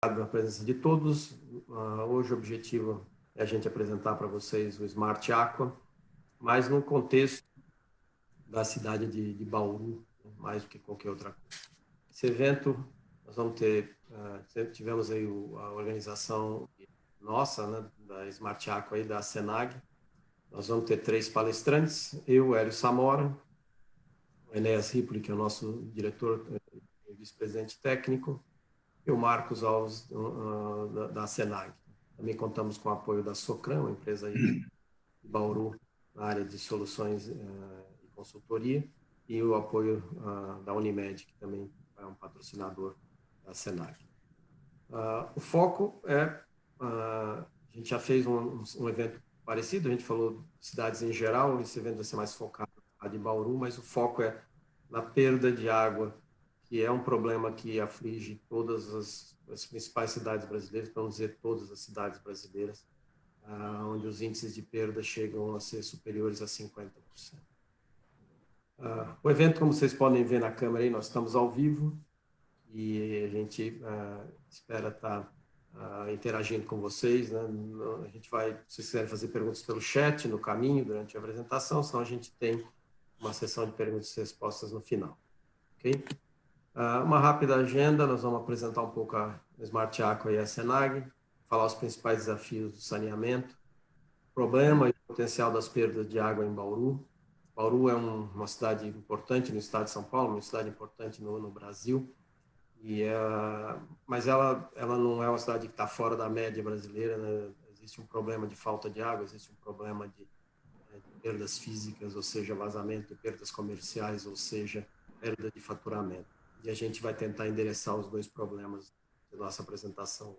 A presença de todos. Hoje o objetivo é a gente apresentar para vocês o Smart Aqua, mas no contexto da cidade de Bauru, mais do que qualquer outra coisa. Esse evento, nós vamos ter, tivemos aí a organização nossa, né, da Smart Aqua e da Senag. Nós vamos ter 3 palestrantes, eu, Hélio Samora, o Enéas Ripoli, que é o nosso diretor e vice-presidente técnico, e o Marcos Alves, da Senag. Também contamos com o apoio da Socran, uma empresa aí de Bauru, na área de soluções e consultoria, e o apoio da Unimed, que também é um patrocinador da Senag. O foco é, a gente já fez um evento parecido, a gente falou de cidades em geral, esse evento vai ser mais focado na de Bauru, mas o foco é na perda de água, que é um problema que aflige todas as principais cidades brasileiras, para não dizer todas as cidades brasileiras, onde os índices de perda chegam a ser superiores a 50%. O evento, como vocês podem ver na câmera aí, nós estamos ao vivo e a gente espera estar interagindo com vocês, né? A gente vai, se vocês quiserem fazer perguntas pelo chat no caminho, durante a apresentação, senão a gente tem uma sessão de perguntas e respostas no final. Ok? Uma rápida agenda, nós vamos apresentar um pouco a Smart Aqua e a Senag, falar os principais desafios do saneamento, problema e potencial das perdas de água em Bauru. Bauru é uma cidade importante no estado de São Paulo, uma cidade importante no Brasil, mas ela não é uma cidade que está fora da média brasileira, né? Existe um problema de falta de água, existe um problema de perdas físicas, ou seja, vazamento, perdas comerciais, ou seja, perda de faturamento. E a gente vai tentar endereçar os 2 problemas da nossa apresentação.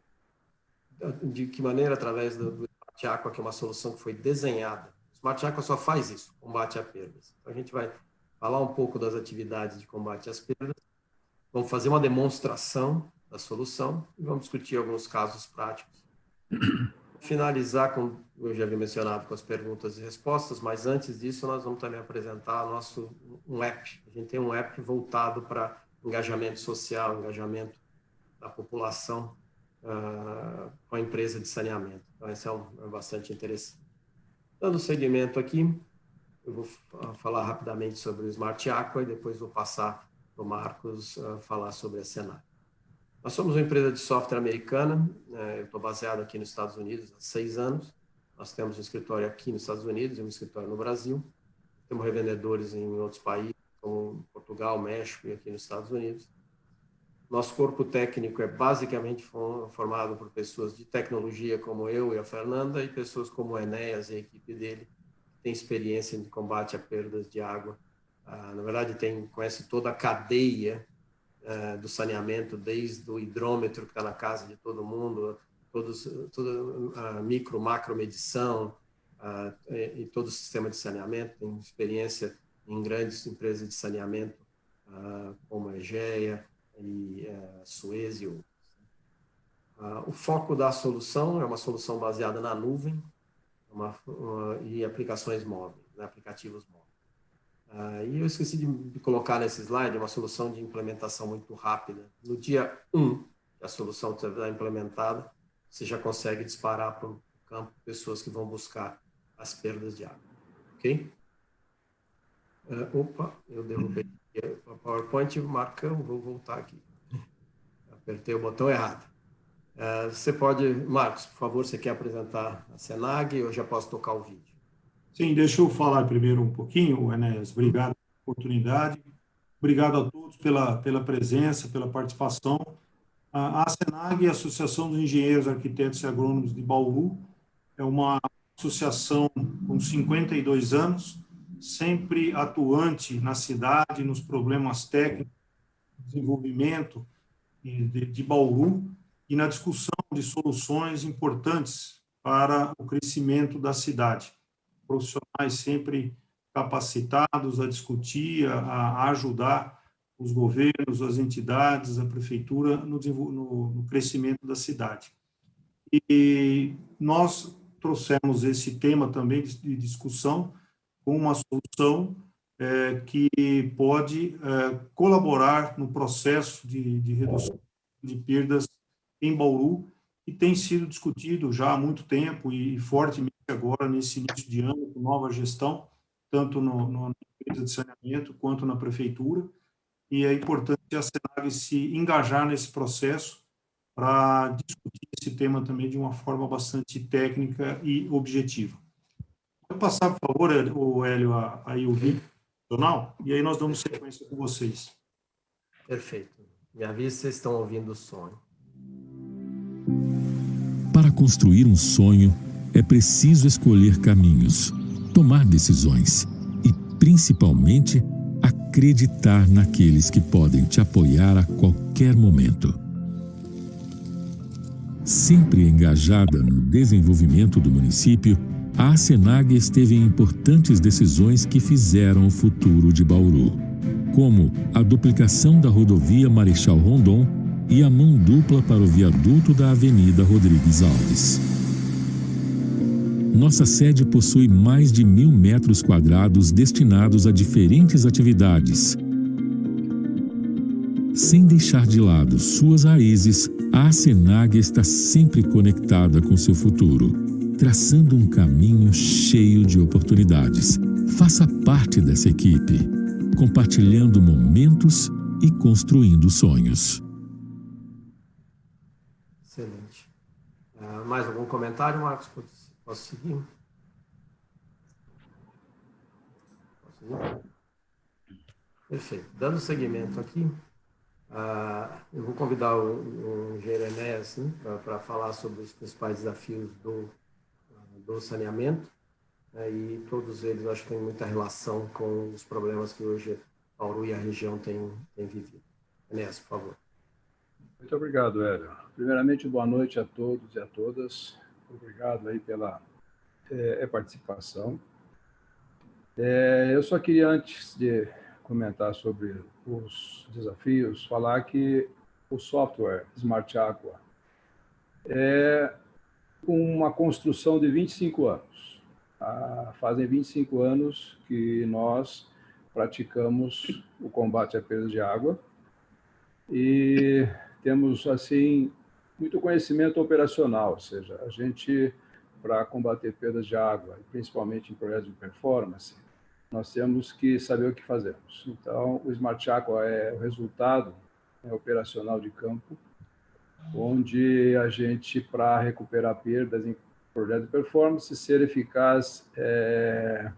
De que maneira? Através do Smart Aqua, que é uma solução que foi desenhada. O Smart Aqua só faz isso, combate a perdas. Então, a gente vai falar um pouco das atividades de combate às perdas, vamos fazer uma demonstração da solução e vamos discutir alguns casos práticos. Finalizar com, eu já havia mencionado, com as perguntas e respostas, mas antes disso nós vamos também apresentar um app. A gente tem um app voltado para engajamento social, engajamento da população com a empresa de saneamento. Então, esse é bastante interessante. Dando seguimento aqui, eu vou falar rapidamente sobre o Smart Aqua e depois vou passar para o Marcos falar sobre a Senag. Nós somos uma empresa de software americana, eu estou baseado aqui nos Estados Unidos há 6 anos. Nós temos um escritório aqui nos Estados Unidos e um escritório no Brasil. Temos revendedores em outros países, como Portugal, México e aqui nos Estados Unidos. Nosso corpo técnico é basicamente formado por pessoas de tecnologia como eu e a Fernanda e pessoas como o Enéas e a equipe dele, que tem experiência em combate a perdas de água. Na verdade, conhece toda a cadeia do saneamento, desde o hidrômetro que está na casa de todo mundo, toda a micro, macro medição e todo o sistema de saneamento. Tem experiência em grandes empresas de saneamento, como a Egea e Suez e outras. O foco da solução é uma solução baseada na nuvem e aplicações móveis, né, aplicativos móveis. E eu esqueci de colocar nesse slide uma solução de implementação muito rápida. No dia 1, que a solução está implementada, você já consegue disparar para o campo pessoas que vão buscar as perdas de água. Ok? Eu derrubei a PowerPoint, Marcão, vou voltar aqui. Apertei o botão errado. Você pode, Marcos, por favor, você quer apresentar a Senag ou eu já posso tocar o vídeo? Sim, deixa eu falar primeiro um pouquinho, Enéas. Obrigado pela oportunidade. Obrigado a todos pela presença, pela participação. A Senag, a Associação dos Engenheiros, Arquitetos e Agrônomos de Bauru, é uma associação com 52 anos, sempre atuante na cidade, nos problemas técnicos, desenvolvimento de Bauru e na discussão de soluções importantes para o crescimento da cidade. Profissionais sempre capacitados a discutir, a ajudar os governos, as entidades, a prefeitura no crescimento da cidade. E nós trouxemos esse tema também de discussão com uma solução que pode colaborar no processo de redução de perdas em Bauru, que tem sido discutido já há muito tempo e fortemente agora nesse início de ano, com nova gestão, tanto na empresa de saneamento quanto na prefeitura, e é importante a SENAG se engajar nesse processo para discutir esse tema também de uma forma bastante técnica e objetiva. Vou passar, por favor, o Hélio, aí o vídeo profissional, e aí nós damos sequência com vocês. Perfeito. Me avisa se vocês estão ouvindo o som. Para construir um sonho, é preciso escolher caminhos, tomar decisões e, principalmente, acreditar naqueles que podem te apoiar a qualquer momento. Sempre engajada no desenvolvimento do município, a SENAG esteve em importantes decisões que fizeram o futuro de Bauru, como a duplicação da rodovia Marechal Rondon e a mão dupla para o viaduto da Avenida Rodrigues Alves. Nossa sede possui mais de 1.000 metros quadrados destinados a diferentes atividades. Sem deixar de lado suas raízes, a SENAG está sempre conectada com seu futuro, traçando um caminho cheio de oportunidades. Faça parte dessa equipe, compartilhando momentos e construindo sonhos. Excelente. Mais algum comentário, Marcos? Posso seguir? Posso seguir? Perfeito. Dando seguimento aqui, eu vou convidar o engenheiro Enéas para falar sobre os principais desafios do saneamento, e todos eles acho que têm muita relação com os problemas que hoje Bauru e a região têm vivido. Enéas, por favor. Muito obrigado, Hélio. Primeiramente, boa noite a todos e a todas. Obrigado aí pela participação. Eu só queria, antes de comentar sobre os desafios, falar que o software Smart Aqua é uma construção de 25 anos. Fazem 25 anos que nós praticamos o combate à perda de água e temos, assim, muito conhecimento operacional, ou seja, a gente, para combater perdas de água, principalmente em projetos de performance, nós temos que saber o que fazemos. Então, o Smart Aqua é o resultado operacional de campo, onde a gente, para recuperar perdas em projetos de performance, ser eficaz é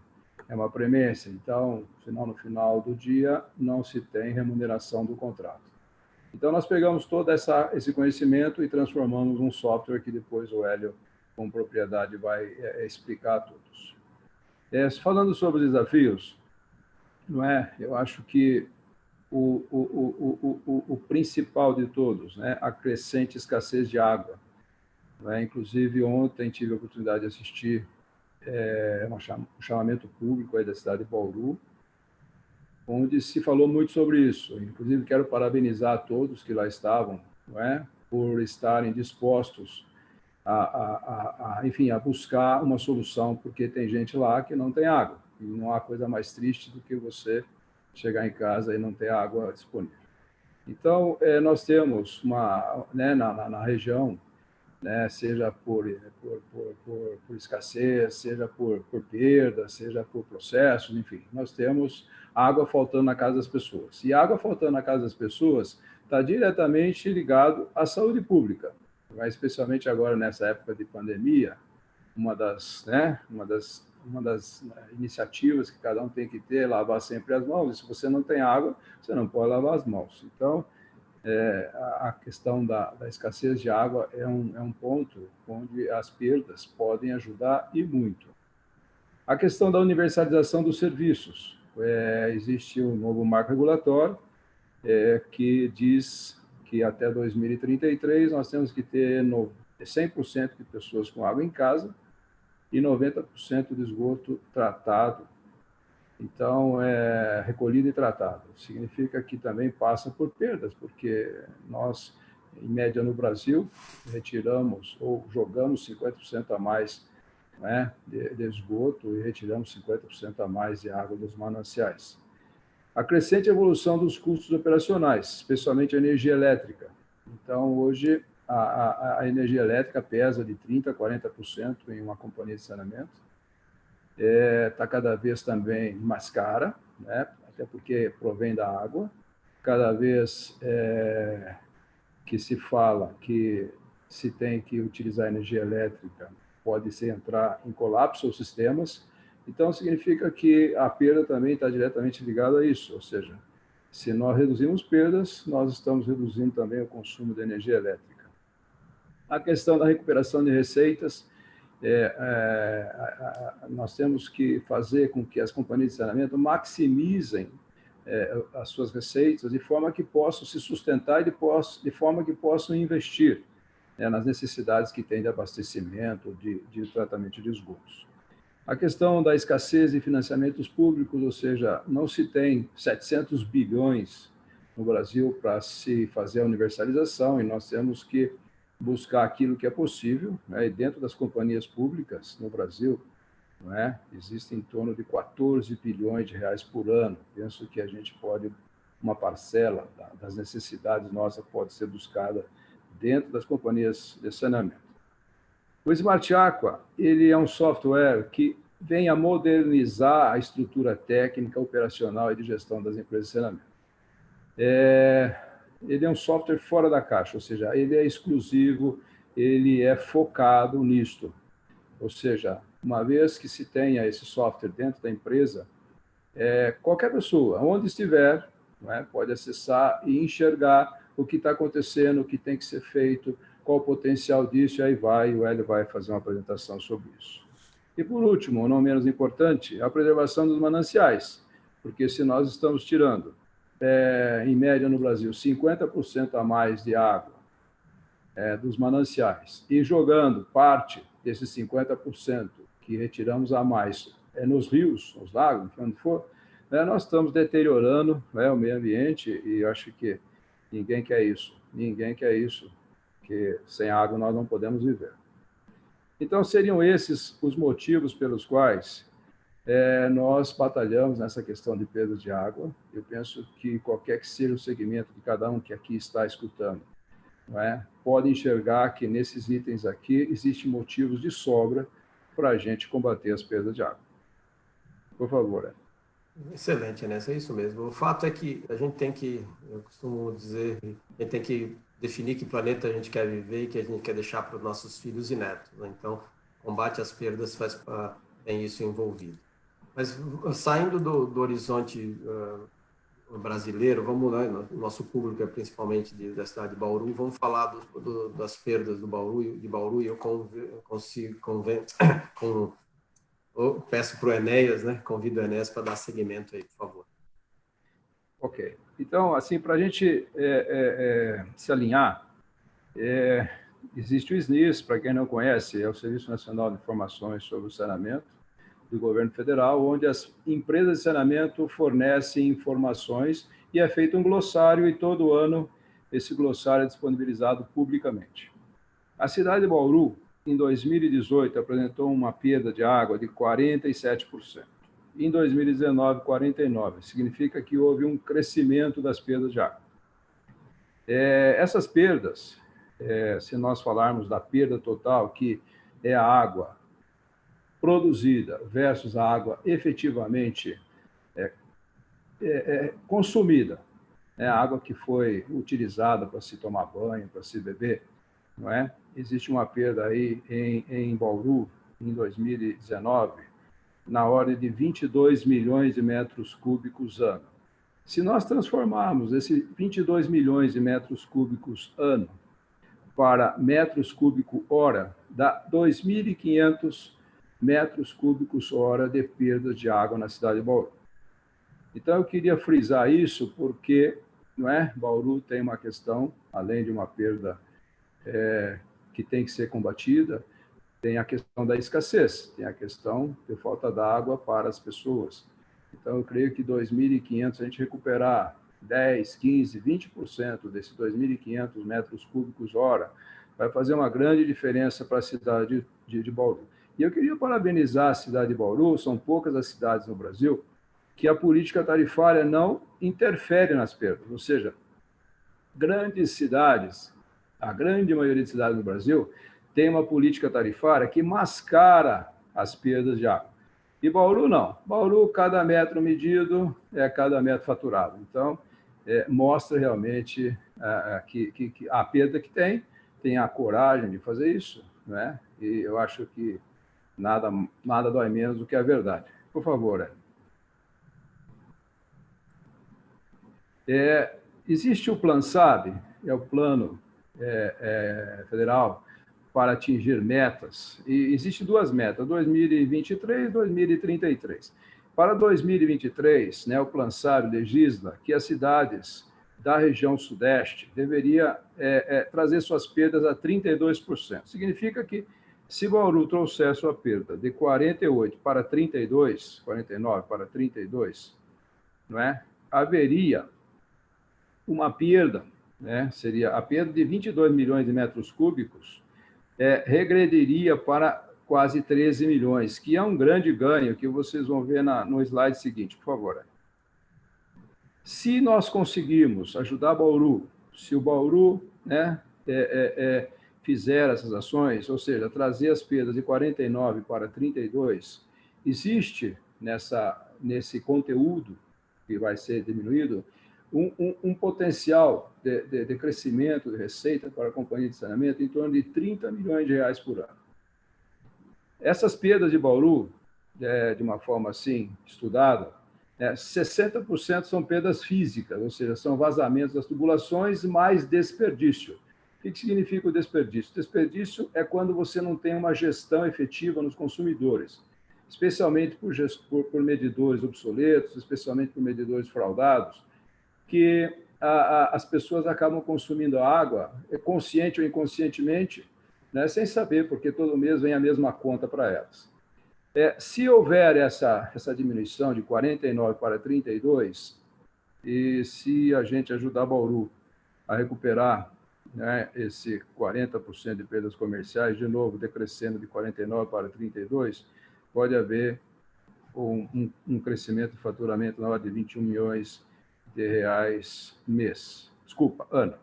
uma premissa. Então, no final do dia, não se tem remuneração do contrato. Então, nós pegamos todo esse conhecimento e transformamos num software que depois o Hélio, com propriedade, vai explicar a todos. Falando sobre os desafios, não é? Eu acho que o principal de todos, né? A crescente escassez de água. Não é? Inclusive, ontem tive a oportunidade de assistir um chamamento público aí da cidade de Bauru, onde se falou muito sobre isso. Inclusive, quero parabenizar todos que lá estavam, não é? Por estarem dispostos enfim, a buscar uma solução, porque tem gente lá que não tem água. E não há coisa mais triste do que você chegar em casa e não ter água disponível. Então, nós temos na região, né, seja por escassez, seja por perda, seja por processos, enfim, nós temos água faltando na casa das pessoas. E água faltando na casa das pessoas está diretamente ligado à saúde pública, mas especialmente agora nessa época de pandemia, uma das iniciativas que cada um tem que ter é lavar sempre as mãos. E se você não tem água, você não pode lavar as mãos. Então, a questão da escassez de água é um ponto onde as perdas podem ajudar e muito. A questão da universalização dos serviços. Existe um novo marco regulatório que diz que até 2033 nós temos que ter 100% de pessoas com água em casa e 90% de esgoto tratado. Então, recolhido e tratado. Significa que também passa por perdas, porque nós, em média no Brasil, retiramos ou jogamos 50% a mais, né, de esgoto e retiramos 50% a mais de água dos mananciais. A crescente evolução dos custos operacionais, especialmente a energia elétrica. Então, hoje, a energia elétrica pesa de 30% a 40% em uma companhia de saneamento. Está cada vez também mais cara, né? Até porque provém da água. Cada vez que se fala que se tem que utilizar energia elétrica, pode-se entrar em colapso os sistemas. Então, significa que a perda também está diretamente ligada a isso, ou seja, se nós reduzimos perdas, nós estamos reduzindo também o consumo de energia elétrica. A questão da recuperação de receitas, nós temos que fazer com que as companhias de saneamento maximizem as suas receitas de forma que possam se sustentar e de forma que possam investir nas necessidades que têm de abastecimento, de tratamento de esgotos. A questão da escassez de financiamentos públicos, ou seja, não se tem 700 bilhões no Brasil para se fazer a universalização, e nós temos que buscar aquilo que é possível, né? E dentro das companhias públicas no Brasil, não é? Existem em torno de 14 bilhões de reais por ano. Penso que a gente pode, uma parcela das necessidades nossas pode ser buscada dentro das companhias de saneamento. O Smart Aqua, ele é um software que vem a modernizar a estrutura técnica, operacional e de gestão das empresas de saneamento. Ele é um software fora da caixa, ou seja, ele é exclusivo, ele é focado nisto. Ou seja, uma vez que se tenha esse software dentro da empresa, qualquer pessoa, onde estiver, não é, pode acessar e enxergar o que está acontecendo, o que tem que ser feito, qual o potencial disso, e aí o Hélio vai fazer uma apresentação sobre isso. E, por último, não menos importante, a preservação dos mananciais, porque se nós estamos tirando, em média no Brasil, 50% a mais de água dos mananciais e jogando parte desses 50% que retiramos a mais nos rios, nos lagos, onde for, nós estamos deteriorando o meio ambiente e eu acho que ninguém quer isso. Ninguém quer isso, porque sem água nós não podemos viver. Então, seriam esses os motivos pelos quais nós batalhamos nessa questão de perda de água. Eu penso que qualquer que seja o segmento de cada um que aqui está escutando, não é, pode enxergar que nesses itens aqui existem motivos de sobra para a gente combater as perdas de água. Por favor. Excelente, Enéas, é isso mesmo. O fato é que a gente tem que, eu costumo dizer, a gente tem que definir que planeta a gente quer viver e que a gente quer deixar para os nossos filhos e netos, né? Então, combate às perdas tem isso envolvido. Mas saindo do horizonte brasileiro, vamos lá, nosso público é principalmente da cidade de Bauru, vamos falar das perdas de Bauru e eu peço para o Enéas, né? Convido o Enéas para dar seguimento aí, por favor. Ok. Então, assim, para a gente se alinhar, existe o SNIS, para quem não conhece, é o Serviço Nacional de Informações sobre o Saneamento do Governo Federal, onde as empresas de saneamento fornecem informações e é feito um glossário e todo ano esse glossário é disponibilizado publicamente. A cidade de Bauru, em 2018, apresentou uma perda de água de 47%. Em 2019, 49%. Significa que houve um crescimento das perdas de água. Essas perdas, se nós falarmos da perda total, que é a água produzida versus a água efetivamente consumida, a água que foi utilizada para se tomar banho, para se beber, não é? Existe uma perda aí em Bauru, em 2019, na ordem de 22 milhões de metros cúbicos ano. Se nós transformarmos esses 22 milhões de metros cúbicos ano para metros cúbicos hora, dá 2.500 metros cúbicos hora de perda de água na cidade de Bauru. Então, eu queria frisar isso porque, não é, Bauru tem uma questão, além de uma perda que tem que ser combatida, tem a questão da escassez, tem a questão de falta d'água para as pessoas. Então, eu creio que 2.500, a gente recuperar 10, 15, 20% desses 2.500 metros cúbicos hora, vai fazer uma grande diferença para a cidade de Bauru. E eu queria parabenizar a cidade de Bauru, são poucas as cidades no Brasil, que a política tarifária não interfere nas perdas, ou seja, grandes cidades a grande maioria de cidades do Brasil tem uma política tarifária que mascara as perdas de água. E Bauru não. Bauru, cada metro medido é cada metro faturado. Então, mostra realmente que a perda que tem a coragem de fazer isso, né? E eu acho que nada dói menos do que a verdade. Por favor, existe o Plano SAB, é o plano federal para atingir metas. E existem duas metas, 2023 e 2033. Para 2023, né, o Plano SAB legisla que as cidades da região sudeste deveria trazer suas perdas a 32%. Significa que, se Bauru trouxer sua perda de 48 para 32, 49 para 32, não é? Haveria uma perda, né? Seria a perda de 22 milhões de metros cúbicos, regrediria para quase 13 milhões, que é um grande ganho, que vocês vão ver no slide seguinte, por favor. Se nós conseguirmos ajudar Bauru, se o Bauru, né, fizer essas ações, ou seja, trazer as perdas de 49 para 32, existe nesse conteúdo que vai ser diminuído um potencial de crescimento de receita para a companhia de saneamento em torno de 30 milhões de reais por ano. Essas perdas de Bauru, de uma forma assim estudada, 60% são perdas físicas, ou seja, são vazamentos das tubulações mais desperdício. O que significa o desperdício? Desperdício é quando você não tem uma gestão efetiva nos consumidores, especialmente por medidores obsoletos, especialmente por medidores fraudados, que as pessoas acabam consumindo água, consciente ou inconscientemente, né, sem saber, porque todo mês vem a mesma conta para elas. Se houver essa diminuição de 49 para 32, e se a gente ajudar Bauru a recuperar, né, esse 40% de perdas comerciais, de novo, decrescendo de 49 para 32, pode haver um crescimento de faturamento na ordem de 21 milhões de reais mês. Desculpa, ano.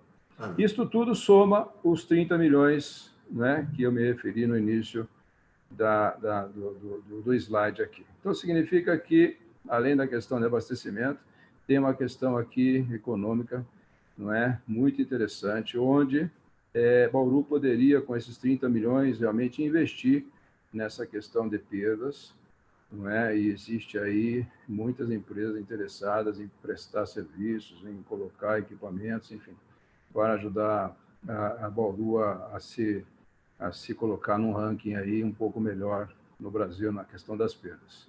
Isto tudo soma os 30 milhões, né, que eu me referi no início do slide aqui. Então, significa que, além da questão de abastecimento, tem uma questão aqui econômica, não é, muito interessante, onde Bauru poderia, com esses 30 milhões, realmente investir nessa questão de perdas, não é? E existe aí muitas empresas interessadas em prestar serviços, em colocar equipamentos, enfim, para ajudar a Bauru a se colocar num ranking aí um pouco melhor no Brasil na questão das perdas.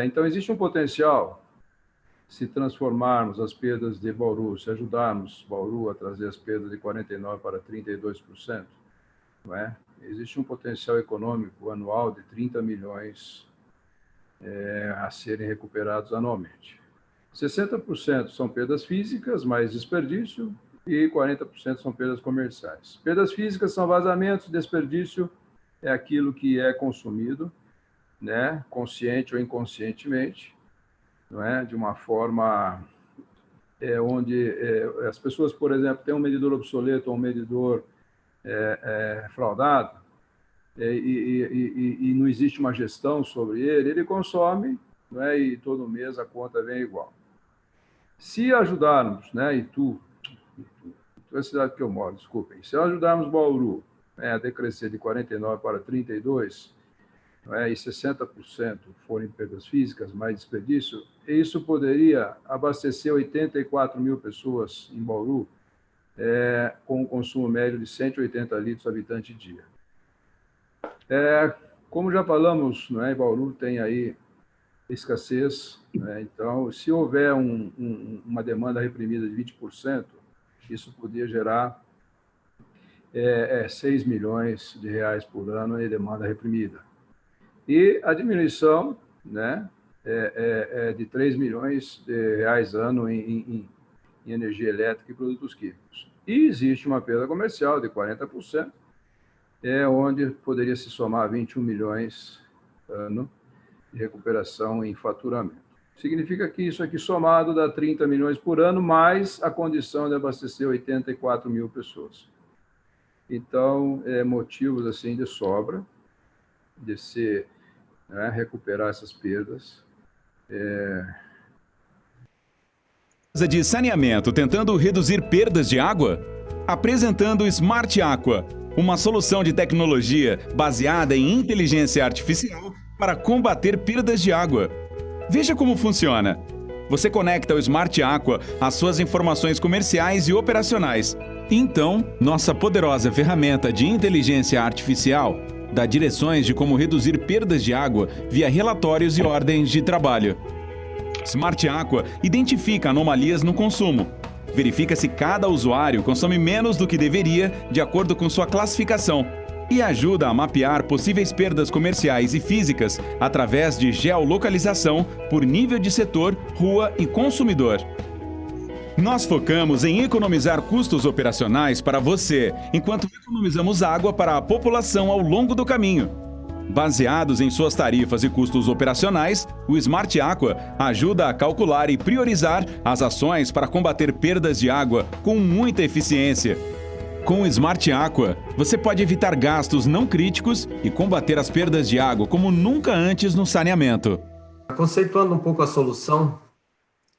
Então, existe um potencial, se transformarmos as perdas de Bauru, se ajudarmos Bauru a trazer as perdas de 49% para 32%, não é? Existe um potencial econômico anual de 30 milhões a serem recuperados anualmente. 60% são perdas físicas, mais desperdício, e 40% são perdas comerciais. Perdas físicas são vazamentos, desperdício é aquilo que é consumido, né, consciente ou inconscientemente, não é, de uma forma onde as pessoas, por exemplo, têm um medidor obsoleto ou um medidor fraudado, e não existe uma gestão sobre ele consome, não é, e todo mês a conta vem igual. Se ajudarmos, né, Itu é a cidade que eu moro, desculpem, se ajudarmos Bauru a decrescer de 49 para 32, e 60% forem perdas físicas, mais desperdício, isso poderia abastecer 84 mil pessoas em Bauru, com um consumo médio de 180 litros habitante dia. Como já falamos, em Bauru tem aí escassez, né? Então, se houver uma demanda reprimida de 20%, isso poderia gerar 6 milhões de reais por ano em demanda reprimida. E a diminuição, né, de 3 milhões de reais ano em energia elétrica e produtos químicos. E existe uma perda comercial de 40%, onde poderia se somar 21 milhões ano de recuperação em faturamento. Significa que isso aqui somado dá 30 milhões por ano, mais a condição de abastecer 84 mil pessoas. Então, motivos assim de sobra, de se recuperar essas perdas. De saneamento tentando reduzir perdas de água? Apresentando o Smart Aqua, uma solução de tecnologia baseada em inteligência artificial para combater perdas de água. Veja como funciona. Você conecta o Smart Aqua às suas informações comerciais e operacionais. Então, nossa poderosa ferramenta de inteligência artificial dá direções de como reduzir perdas de água via relatórios e ordens de trabalho. Smart Aqua identifica anomalias no consumo. Verifica se cada usuário consome menos do que deveria, de acordo com sua classificação, e ajuda a mapear possíveis perdas comerciais e físicas através de geolocalização por nível de setor, rua e consumidor. Nós focamos em economizar custos operacionais para você, enquanto economizamos água para a população ao longo do caminho. Baseados em suas tarifas e custos operacionais, o Smart Aqua ajuda a calcular e priorizar as ações para combater perdas de água com muita eficiência. Com o Smart Aqua, você pode evitar gastos não críticos e combater as perdas de água como nunca antes no saneamento. Conceituando um pouco a solução,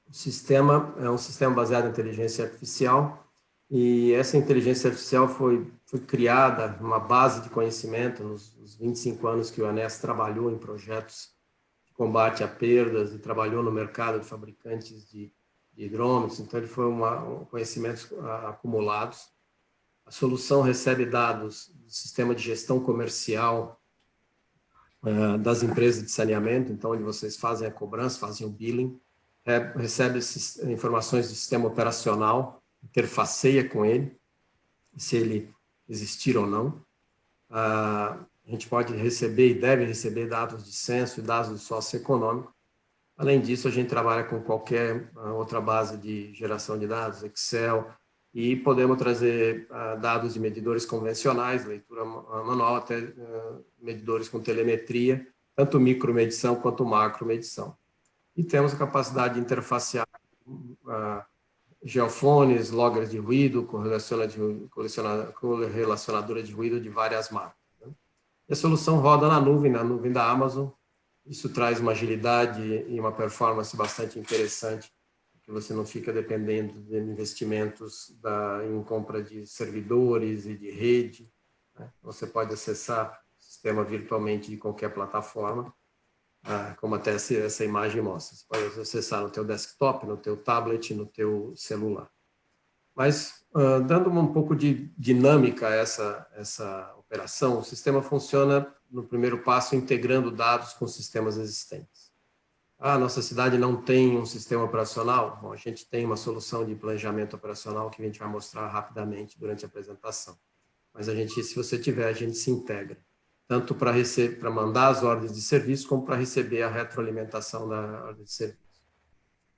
o sistema é um sistema baseado em inteligência artificial, e essa inteligência artificial foi criada numa base de conhecimento nos 25 anos que o ANEES trabalhou em projetos de combate a perdas e trabalhou no mercado de fabricantes de hidrômetros. Então, ele foi conhecimentos acumulados. A solução recebe dados do sistema de gestão comercial das empresas de saneamento, então, onde vocês fazem a cobrança, fazem o billing, recebe informações do sistema operacional, interfaceia com ele, se ele existir ou não. A gente pode receber e deve receber dados de censo e dados do socioeconômico. Além disso, a gente trabalha com qualquer outra base de geração de dados, Excel, e podemos trazer dados de medidores convencionais, leitura manual, até medidores com telemetria, tanto micromedição quanto macromedição. E temos a capacidade de interfacear geofones, loggers de ruído, correlacionadora de ruído de várias marcas. Né? E a solução roda na nuvem da Amazon. Isso traz uma agilidade e uma performance bastante interessante, que você não fica dependendo de investimentos em compra de servidores e de rede. Né? Você pode acessar o sistema virtualmente de qualquer plataforma, como até essa imagem mostra. Você pode acessar no teu desktop, no teu tablet, no teu celular. Mas, dando um pouco de dinâmica a essa operação, o sistema funciona, no primeiro passo, integrando dados com sistemas existentes. Nossa cidade não tem um sistema operacional? Bom, a gente tem uma solução de planejamento operacional que a gente vai mostrar rapidamente durante a apresentação. Mas se você tiver, a gente se integra, tanto para mandar as ordens de serviço, como para receber a retroalimentação da ordem de serviço.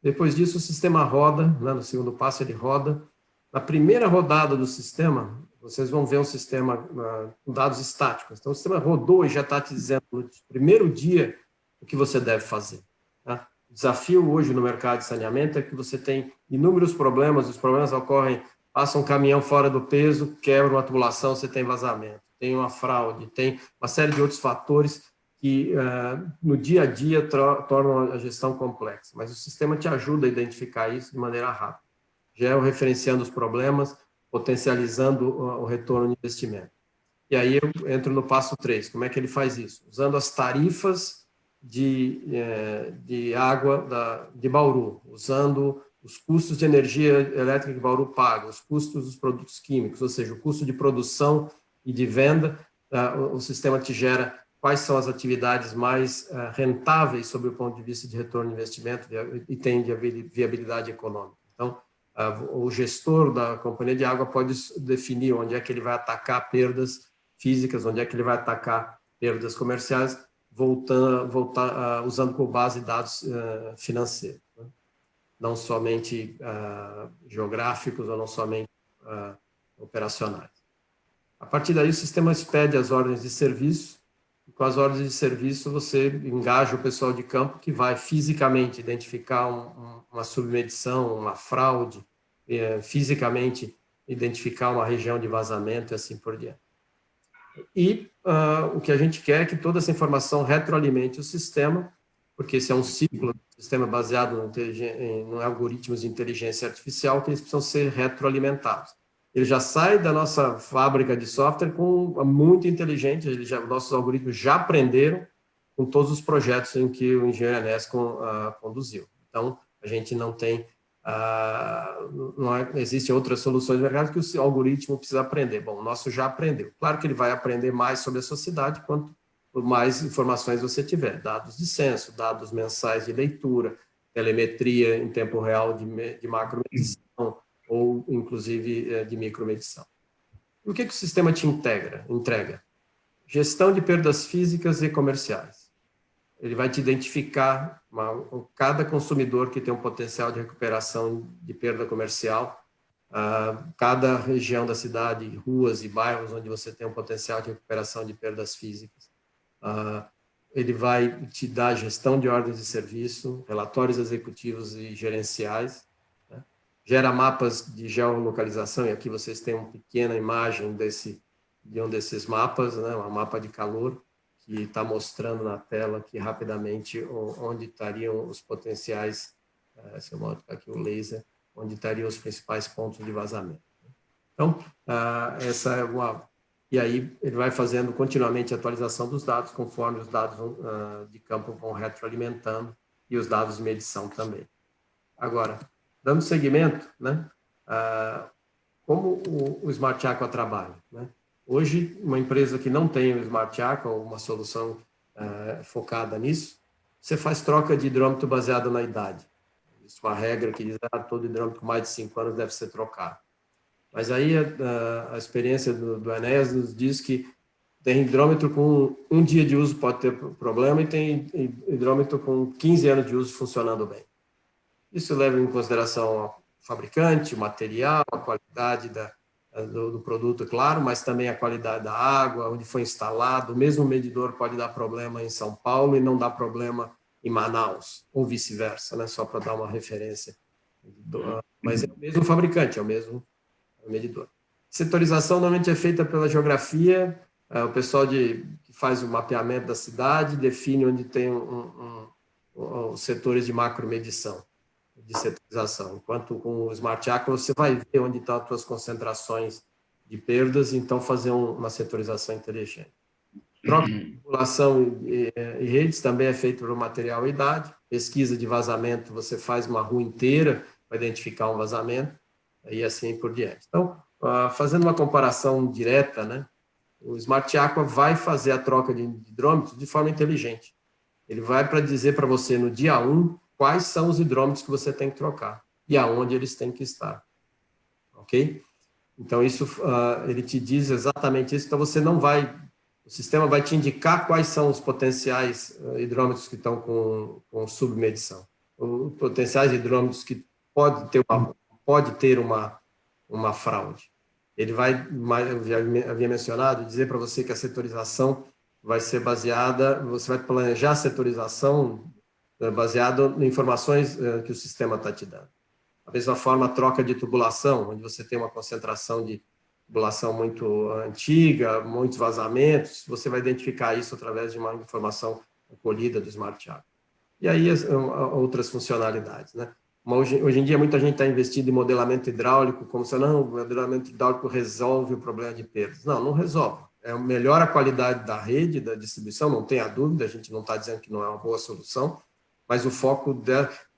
Depois disso, o sistema roda, né, no segundo passo ele roda. Na primeira rodada do sistema, vocês vão ver um sistema com dados estáticos. Então, o sistema rodou e já está te dizendo no primeiro dia o que você deve fazer. Tá? O desafio hoje no mercado de saneamento é que você tem inúmeros problemas, os problemas ocorrem, passa um caminhão fora do peso, quebra uma tubulação, você tem vazamento, tem uma fraude, tem uma série de outros fatores que no dia a dia tornam a gestão complexa. Mas o sistema te ajuda a identificar isso de maneira rápida, georreferenciando os problemas, potencializando o retorno de investimento. E aí eu entro no passo 3, como é que ele faz isso? Usando as tarifas de água de Bauru, usando os custos de energia elétrica que Bauru paga, os custos dos produtos químicos, ou seja, o custo de produção e de venda, o sistema te gera quais são as atividades mais rentáveis sob o ponto de vista de retorno de investimento e tem de viabilidade econômica. Então, o gestor da companhia de água pode definir onde é que ele vai atacar perdas físicas, onde é que ele vai atacar perdas comerciais, usando como base dados financeiros, né? Não somente geográficos ou não somente operacionais. A partir daí, o sistema expede as ordens de serviço, e com as ordens de serviço você engaja o pessoal de campo que vai fisicamente identificar uma submedição, uma fraude, fisicamente identificar uma região de vazamento e assim por diante. E o que a gente quer é que toda essa informação retroalimente o sistema, porque esse é um ciclo, um sistema baseado em algoritmos de inteligência artificial, que eles precisam ser retroalimentados. Ele já sai da nossa fábrica de software muito inteligente, nossos algoritmos já aprenderam com todos os projetos em que o engenheiro Enéas conduziu. Então, a gente não tem, existem outras soluções no mercado que o algoritmo precisa aprender. Bom, o nosso já aprendeu. Claro que ele vai aprender mais sobre a sociedade quanto mais informações você tiver, dados de censo, dados mensais de leitura, telemetria em tempo real de macromedição, ou, inclusive, de micromedição. E o que o sistema te entrega? Gestão de perdas físicas e comerciais. Ele vai te identificar cada consumidor que tem um potencial de recuperação de perda comercial, cada região da cidade, ruas e bairros onde você tem um potencial de recuperação de perdas físicas. Ele vai te dar gestão de ordens de serviço, relatórios executivos e gerenciais, gera mapas de geolocalização, e aqui vocês têm uma pequena imagem de um desses mapas, né, um mapa de calor, que está mostrando na tela aqui rapidamente onde estariam os potenciais, se eu mostrar aqui o laser, onde estariam os principais pontos de vazamento. Então, essa é uma... E aí ele vai fazendo continuamente a atualização dos dados, conforme os dados de campo vão retroalimentando, e os dados de medição também. Agora, dando seguimento, né, como o Smart Aqua trabalha, né? Hoje, uma empresa que não tem o Smart Aqua, ou uma solução focada nisso, você faz troca de hidrômetro baseado na idade. Isso é uma regra que diz que todo hidrômetro com mais de 5 anos deve ser trocado. Mas aí a experiência do Enéas nos diz que tem hidrômetro com 1 dia de uso pode ter problema, e tem hidrômetro com 15 anos de uso funcionando bem. Isso leva em consideração o fabricante, o material, a qualidade do produto, claro, mas também a qualidade da água, onde foi instalado. O mesmo medidor pode dar problema em São Paulo e não dar problema em Manaus, ou vice-versa, né? Só para dar uma referência. Mas é o mesmo fabricante, é o mesmo medidor. Setorização normalmente é feita pela geografia, o pessoal que faz o mapeamento da cidade define onde tem os setores de macromedição, de setorização. Enquanto com o Smart Aqua você vai ver onde estão as suas concentrações de perdas, então fazer uma setorização inteligente. Troca de população e redes também é feito pelo material e idade. Pesquisa de vazamento, você faz uma rua inteira para identificar um vazamento, e assim por diante. Então, fazendo uma comparação direta, né, o Smart Aqua vai fazer a troca de hidrômetros de forma inteligente. Ele vai dizer para você no dia 1 quais são os hidrômetros que você tem que trocar e aonde eles têm que estar. Ok? Então, isso, ele te diz exatamente isso. Então, você não vai... O sistema vai te indicar quais são os potenciais hidrômetros que estão com submedição. Os potenciais hidrômetros que pode ter uma fraude. Ele vai, eu já havia mencionado, dizer para você que a setorização vai ser baseada, você vai planejar a setorização baseado em informações que o sistema está te dando. Da mesma forma, a troca de tubulação, onde você tem uma concentração de tubulação muito antiga, muitos vazamentos, você vai identificar isso através de uma informação colhida do Smart Aqua. E aí, outras funcionalidades, né? Hoje em dia, muita gente está investindo em modelamento hidráulico, como se não, o modelamento hidráulico resolve o problema de perdas. Não, não resolve. Melhora a qualidade da rede, da distribuição, não tenha dúvida, a gente não está dizendo que não é uma boa solução, mas o foco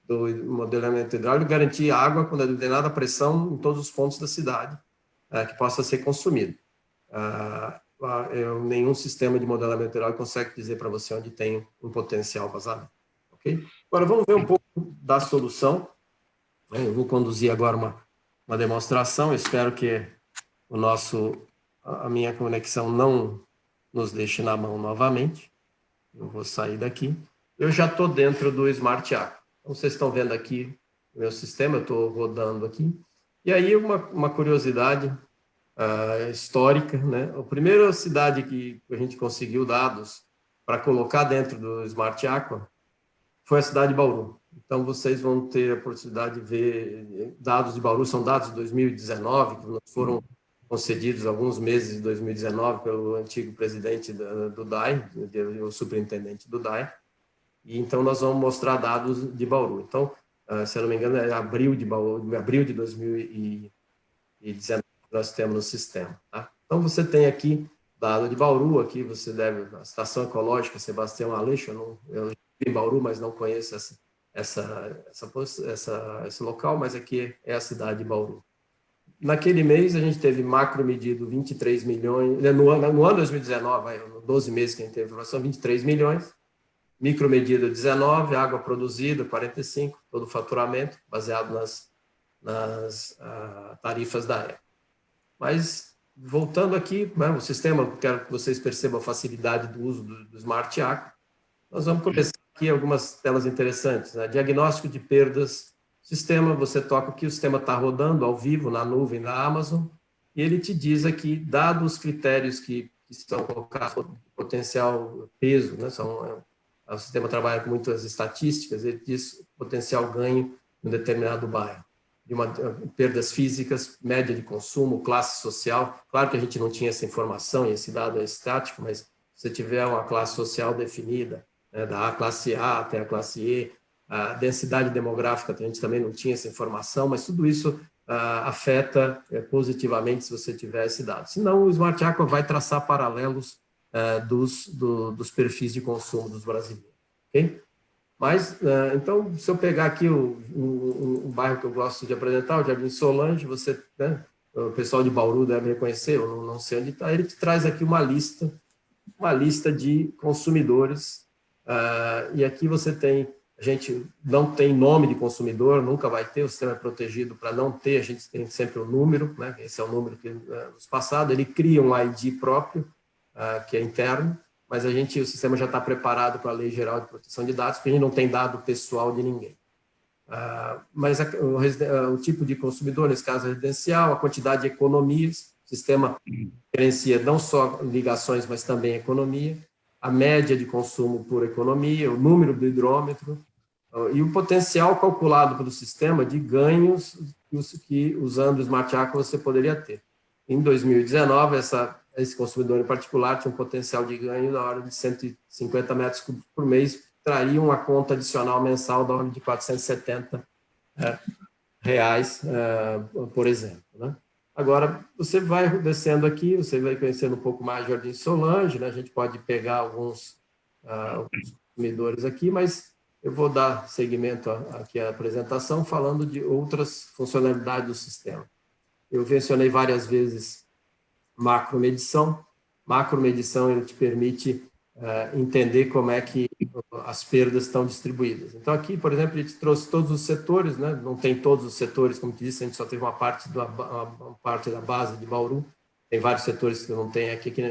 do modelamento hidráulico é garantir água com determinada pressão em todos os pontos da cidade, que possa ser consumido. Nenhum sistema de modelamento hidráulico consegue dizer para você onde tem um potencial vazamento. Okay? Agora, vamos ver um pouco da solução. Eu vou conduzir agora uma demonstração, espero que a minha conexão não nos deixe na mão novamente. Eu vou sair daqui. Eu já estou dentro do Smart Aqua. Então, vocês estão vendo aqui o meu sistema, eu estou rodando aqui. E aí, uma curiosidade histórica, né? A primeira cidade que a gente conseguiu dados para colocar dentro do Smart Aqua foi a cidade de Bauru. Então, vocês vão ter a oportunidade de ver dados de Bauru, são dados de 2019, que nos foram concedidos alguns meses de 2019 pelo antigo presidente do DAE, o superintendente do DAE. E então, nós vamos mostrar dados de Bauru. Então, se eu não me engano, é abril de 2019 que nós temos no sistema. Tá? Então, você tem aqui dado de Bauru, aqui você deve, a Estação Ecológica Sebastião Aleixo, eu vivo em Bauru, mas não conheço esse local, mas aqui é a cidade de Bauru. Naquele mês, a gente teve macro medido 23 milhões, no ano 2019, 12 meses que a gente teve informação, 23 milhões, micro medida 19, água produzida 45, todo o faturamento baseado nas tarifas da época. Mas, voltando aqui, né, o sistema, quero que vocês percebam a facilidade do uso do Smart Aqua. Nós vamos começar aqui algumas telas interessantes, né? Diagnóstico de perdas. Sistema, você toca aqui, o sistema está rodando ao vivo na nuvem da Amazon, e ele te diz aqui, dados os critérios que estão colocados, potencial peso, né? O sistema trabalha com muitas estatísticas, ele diz potencial ganho em um determinado bairro. Perdas físicas, média de consumo, classe social. Claro que a gente não tinha essa informação, e esse dado é estático, mas se você tiver uma classe social definida, né, da classe A até a classe E, a densidade demográfica, a gente também não tinha essa informação, mas tudo isso afeta positivamente se você tiver esse dado. Senão, o Smart Aqua vai traçar paralelos dos perfis de consumo dos brasileiros. Okay? Mas, então, se eu pegar aqui um bairro que eu gosto de apresentar, o Jardim Solange, você, né, o pessoal de Bauru deve reconhecer, eu não sei onde está, ele te traz aqui uma lista de consumidores, e aqui você tem, a gente não tem nome de consumidor, nunca vai ter, o sistema é protegido para não ter, a gente tem sempre o número, né, esse é o número que nos passado, ele cria um ID próprio, que é interno, mas o sistema já está preparado para a Lei Geral de Proteção de Dados, porque a gente não tem dado pessoal de ninguém. Mas o tipo de consumidor, nesse caso residencial, a quantidade de economias, o sistema diferencia não só ligações, mas também economia, a média de consumo por economia, o número do hidrômetro, e o potencial calculado pelo sistema de ganhos que usando o Smart Aqua você poderia ter. Em 2019, esse consumidor em particular tinha um potencial de ganho na ordem de 150 metros cúbicos por mês, traria uma conta adicional mensal da ordem de R$470, por exemplo. Né? Agora, você vai descendo aqui, você vai conhecendo um pouco mais Jardim Solange, né? A gente pode pegar alguns consumidores aqui, mas eu vou dar seguimento aqui à apresentação falando de outras funcionalidades do sistema. Eu mencionei várias vezes macromedição. Macromedição, ele te permite entender como é que as perdas estão distribuídas. Então, aqui, por exemplo, ele te trouxe todos os setores, né? Não tem todos os setores, como te disse, a gente só teve uma parte da base de Bauru, tem vários setores que não tem aqui, que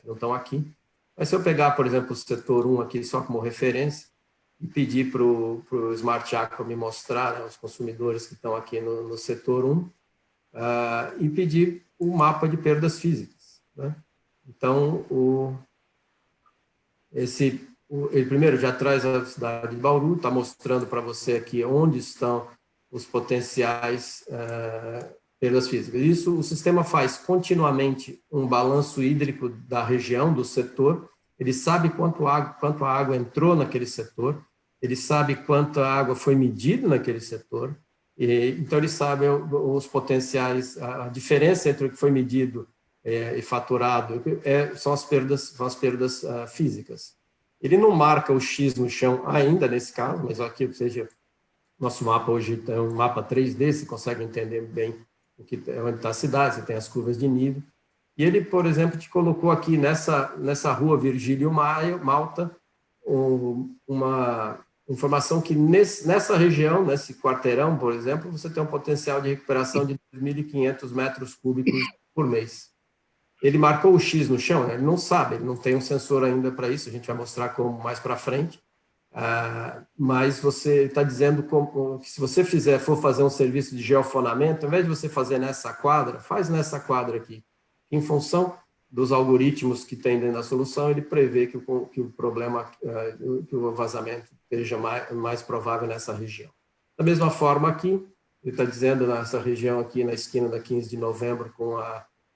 não estão aqui. Mas se eu pegar, por exemplo, o setor 1 aqui só como referência, e pedir para o Smart Aqua me mostrar, né, os consumidores que estão aqui no setor 1, e pedir o mapa de perdas físicas. Né? Então, ele primeiro já traz a cidade de Bauru, está mostrando para você aqui onde estão os potenciais perdas físicas. Isso o sistema faz continuamente um balanço hídrico da região, do setor, ele sabe quanto a água entrou naquele setor, ele sabe quanta água foi medida naquele setor, então ele sabe os potenciais, a diferença entre o que foi medido e faturado são as perdas físicas. Ele não marca o X no chão ainda nesse caso, mas aqui, ou seja, nosso mapa hoje é um mapa 3D, você consegue entender bem onde está a cidade, você tem as curvas de nível. E ele, por exemplo, te colocou aqui nessa rua Virgílio Malta, uma informação que nessa região, nesse quarteirão, por exemplo, você tem um potencial de recuperação de 2.500 metros cúbicos por mês. Ele marcou o X no chão, né? Ele não sabe, ele não tem um sensor ainda para isso, a gente vai mostrar como mais para frente, mas você está dizendo que se você for fazer um serviço de geofonamento, ao invés de você fazer nessa quadra, faz nessa quadra aqui, em função dos algoritmos que tem dentro da solução, ele prevê que o problema, que o vazamento seja mais provável nessa região. Da mesma forma aqui, ele está dizendo nessa região aqui na esquina da 15 de novembro com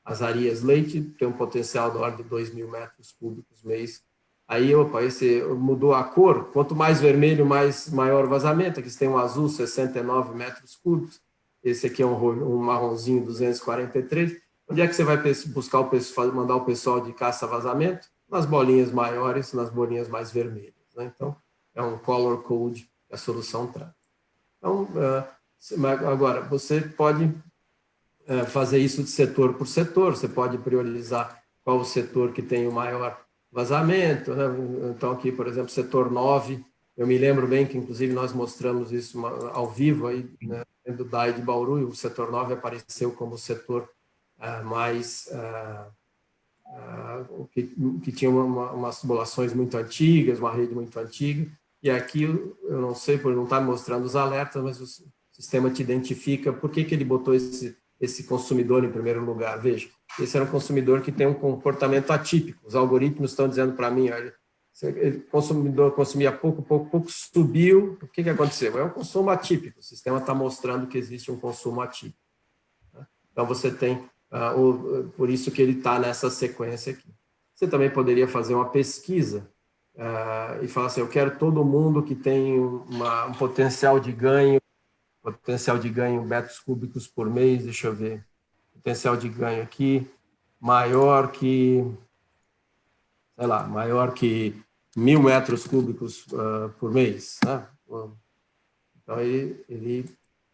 as Arias Leite, tem um potencial da ordem de 2.000 metros cúbicos mês. Aí, esse mudou a cor, quanto mais vermelho, maior o vazamento. Aqui você tem um azul, 69 metros cúbicos. Esse aqui é um marronzinho, 243. Onde é que você vai buscar mandar o pessoal de caça-vazamento? Nas bolinhas maiores, nas bolinhas mais vermelhas, né? Então, é um color code que a solução traz. Então, agora, você pode fazer isso de setor por setor, você pode priorizar qual o setor que tem o maior vazamento, né? Então, aqui, por exemplo, setor 9, eu me lembro bem que, inclusive, nós mostramos isso ao vivo aí, né, do DAI de Bauru, e o setor 9 apareceu como o setor que tinha umas tubulações muito antigas, uma rede muito antiga, e aqui, eu não sei, por não estar mostrando os alertas, mas o sistema te identifica por que ele botou esse consumidor em primeiro lugar. Veja, esse era um consumidor que tem um comportamento atípico. Os algoritmos estão dizendo para mim, olha, o consumidor consumia pouco, subiu, o que aconteceu? É um consumo atípico, o sistema está mostrando que existe um consumo atípico, né? Então, você tem, por isso que ele está nessa sequência aqui. Você também poderia fazer uma pesquisa e falar assim, eu quero todo mundo que tem um potencial de ganho metros cúbicos por mês, deixa eu ver, potencial de ganho aqui, maior que 1.000 metros cúbicos por mês, né? Então, ele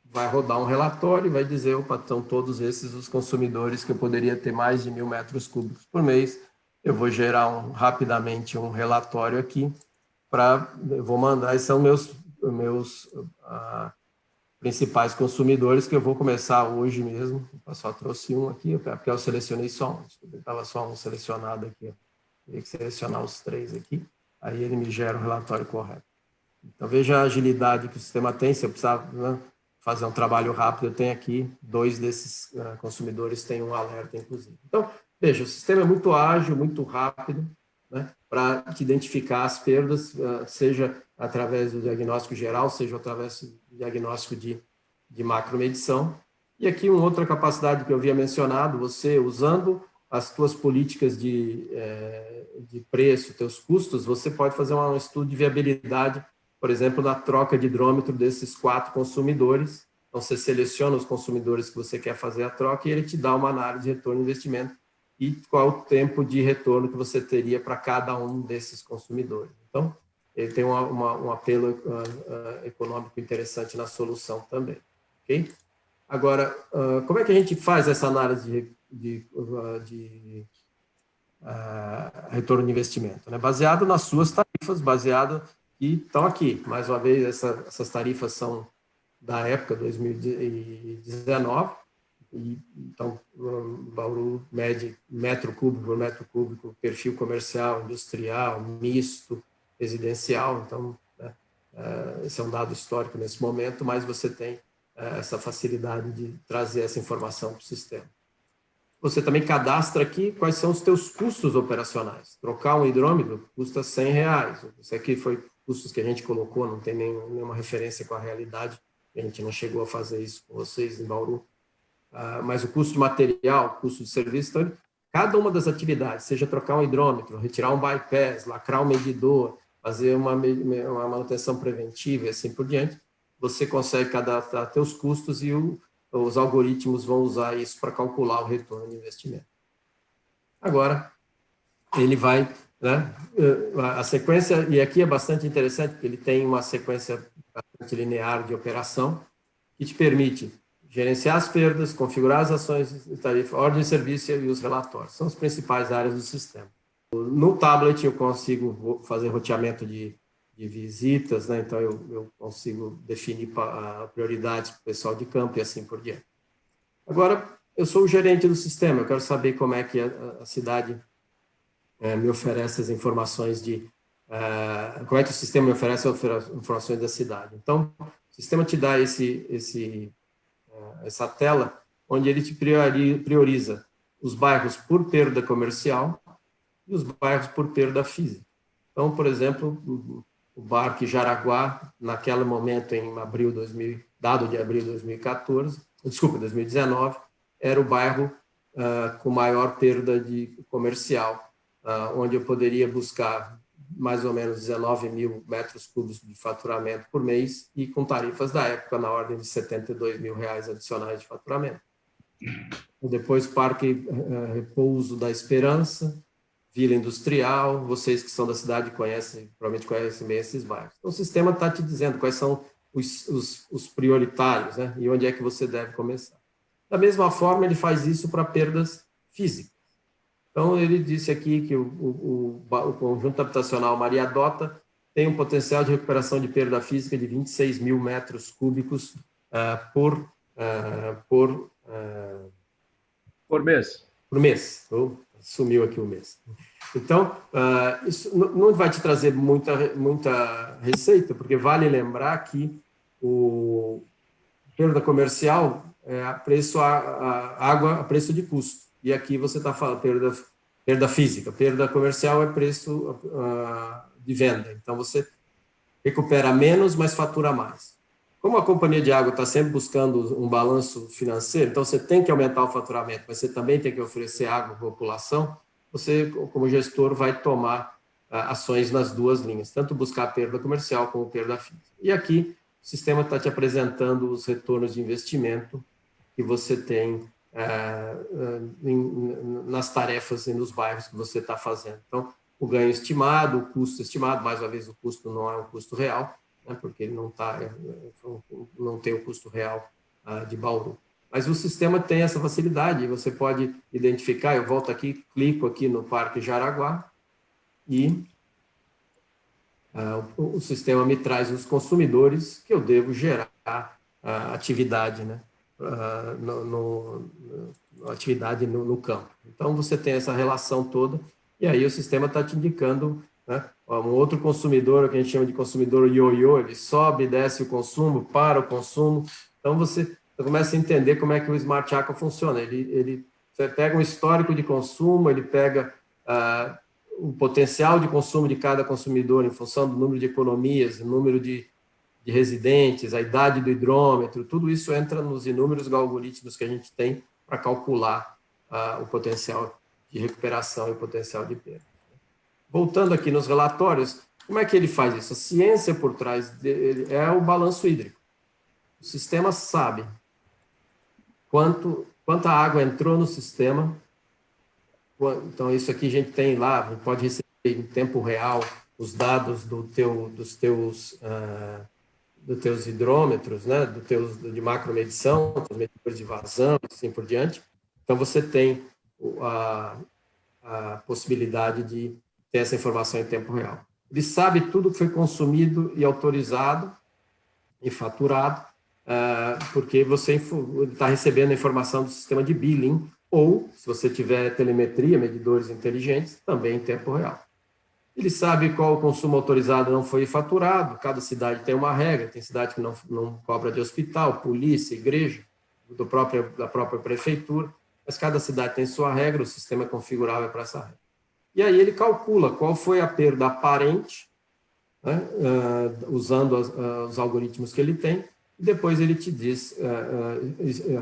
vai rodar um relatório e vai dizer, opa, estão todos esses os consumidores que eu poderia ter mais de 1.000 metros cúbicos por mês. Eu vou gerar rapidamente um relatório aqui, eu vou mandar, esses são meus principais consumidores, que eu vou começar hoje mesmo. Eu só trouxe um aqui, porque eu selecionei só um, estava só um selecionado aqui, ó. Teria que selecionar os 3 aqui, aí ele me gera o relatório correto. Então, veja a agilidade que o sistema tem. Se eu precisar, né, fazer um trabalho rápido, eu tenho aqui 2 desses consumidores, tem um alerta, inclusive. Então, veja, o sistema é muito ágil, muito rápido, né, para te identificar as perdas, seja através do diagnóstico geral, seja através do diagnóstico de macromedição. E aqui uma outra capacidade que eu havia mencionado, você usando as tuas políticas de preço, teus custos, você pode fazer um estudo de viabilidade, por exemplo, da troca de hidrômetro desses 4 consumidores. Então, você seleciona os consumidores que você quer fazer a troca e ele te dá uma análise de retorno de investimento e qual o tempo de retorno que você teria para cada um desses consumidores. Então, ele tem um apelo econômico interessante na solução também. Ok? Agora, como é que a gente faz essa análise de retorno de investimento, né? Baseado nas suas tarifas, e estão aqui. Mais uma vez, essas tarifas são da época 2019, então, Bauru mede metro cúbico por metro cúbico, perfil comercial, industrial, misto, residencial. Então, né, esse é um dado histórico nesse momento, mas você tem essa facilidade de trazer essa informação para o sistema. Você também cadastra aqui quais são os teus custos operacionais. Trocar um hidrômetro custa R$100. Isso aqui foi custos que a gente colocou, não tem nenhuma referência com a realidade. A gente não chegou a fazer isso com vocês em Bauru. Mas o custo de material, custo de serviço, então, cada uma das atividades, seja trocar um hidrômetro, retirar um bypass, lacrar um medidor, fazer uma manutenção preventiva e assim por diante, você consegue cadastrar teus custos e os algoritmos vão usar isso para calcular o retorno de investimento. Agora, ele vai, né, a sequência, e aqui é bastante interessante, porque ele tem uma sequência bastante linear de operação, que te permite gerenciar as perdas, configurar as ações de tarifa, ordem de serviço e os relatórios. São as principais áreas do sistema. No tablet, eu consigo fazer roteamento de visitas, né? Então eu consigo definir prioridades para o pessoal de campo e assim por diante. Agora, eu sou o gerente do sistema, eu quero saber como é que a cidade me oferece as informações como é que o sistema me oferece as informações da cidade. Então, o sistema te dá essa tela onde ele te prioriza os bairros por perda comercial e os bairros por perda física. Então, por exemplo, o Parque Jaraguá, naquele momento, em dado de abril de 2019, era o bairro com maior perda comercial, onde eu poderia buscar mais ou menos 19 mil metros cúbicos de faturamento por mês e com tarifas da época na ordem de R$72 mil adicionais de faturamento. Depois, Parque Repouso da Esperança, Vila Industrial, vocês que são da cidade provavelmente conhecem bem esses bairros. Então, o sistema está te dizendo quais são os prioritários, né? E onde é que você deve começar. Da mesma forma, ele faz isso para perdas físicas. Então, ele disse aqui que o conjunto habitacional Maria Dota tem um potencial de recuperação de perda física de 26 mil metros cúbicos por mês. Por mês. Sumiu aqui o mês. Então, isso não vai te trazer muita receita, porque vale lembrar que o perda comercial é a água a preço de custo. E aqui você está falando perda física. Perda comercial é preço de venda. Então, você recupera menos, mas fatura mais. Como a companhia de água está sempre buscando um balanço financeiro, então você tem que aumentar o faturamento, mas você também tem que oferecer água à população, você, como gestor, vai tomar ações nas duas linhas, tanto buscar perda comercial como perda física. E aqui, o sistema está te apresentando os retornos de investimento que você tem nas tarefas e nos bairros que você está fazendo. Então, o ganho estimado, o custo estimado, mais uma vez, o custo não é um custo real, né, porque ele não tem o custo real de Bauru. Mas o sistema tem essa facilidade, você pode identificar, eu volto aqui, clico aqui no Parque Jaraguá e o sistema me traz os consumidores que eu devo gerar atividade, né, atividade no campo. Então, você tem essa relação toda, e aí o sistema está te indicando, né, um outro consumidor, que a gente chama de consumidor ioiô, ele sobe e desce o consumo, para o consumo. Então, você começa a entender como é que o Smart Aqua funciona. Ele pega um histórico de consumo, ele pega o potencial de consumo de cada consumidor em função do número de economias, o número de residentes, a idade do hidrômetro, tudo isso entra nos inúmeros algoritmos que a gente tem para calcular o potencial de recuperação e o potencial de perda. Voltando aqui nos relatórios, como é que ele faz isso? A ciência por trás dele é o balanço hídrico. O sistema sabe quanta água entrou no sistema. Então, isso aqui a gente tem lá, a gente pode receber em tempo real os dados dos teus hidrômetros, né, de macromedição, dos medidores de vazão, e assim por diante. Então, você tem a possibilidade de ter essa informação em tempo real. Ele sabe tudo que foi consumido e autorizado e faturado, porque você está recebendo a informação do sistema de billing, ou, se você tiver telemetria, medidores inteligentes, também em tempo real. Ele sabe qual o consumo autorizado não foi faturado, cada cidade tem uma regra, tem cidade que não cobra de hospital, polícia, igreja, da própria prefeitura, mas cada cidade tem sua regra, o sistema é configurável para essa regra. E aí ele calcula qual foi a perda aparente, né, usando os algoritmos que ele tem, e depois ele te diz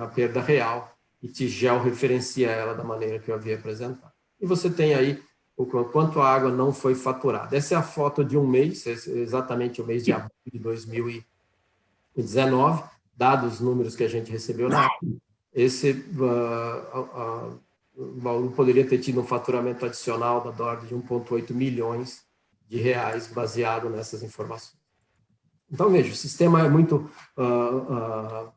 a perda real e te georreferencia ela da maneira que eu havia apresentado. E você tem aí o quanto a água não foi faturada. Essa é a foto de um mês, exatamente o mês de abril de 2019, dados os números que a gente recebeu na época. O Bauru poderia ter tido um faturamento adicional da ordem de 1,8 milhões de reais baseado nessas informações. Então, veja, o sistema é muito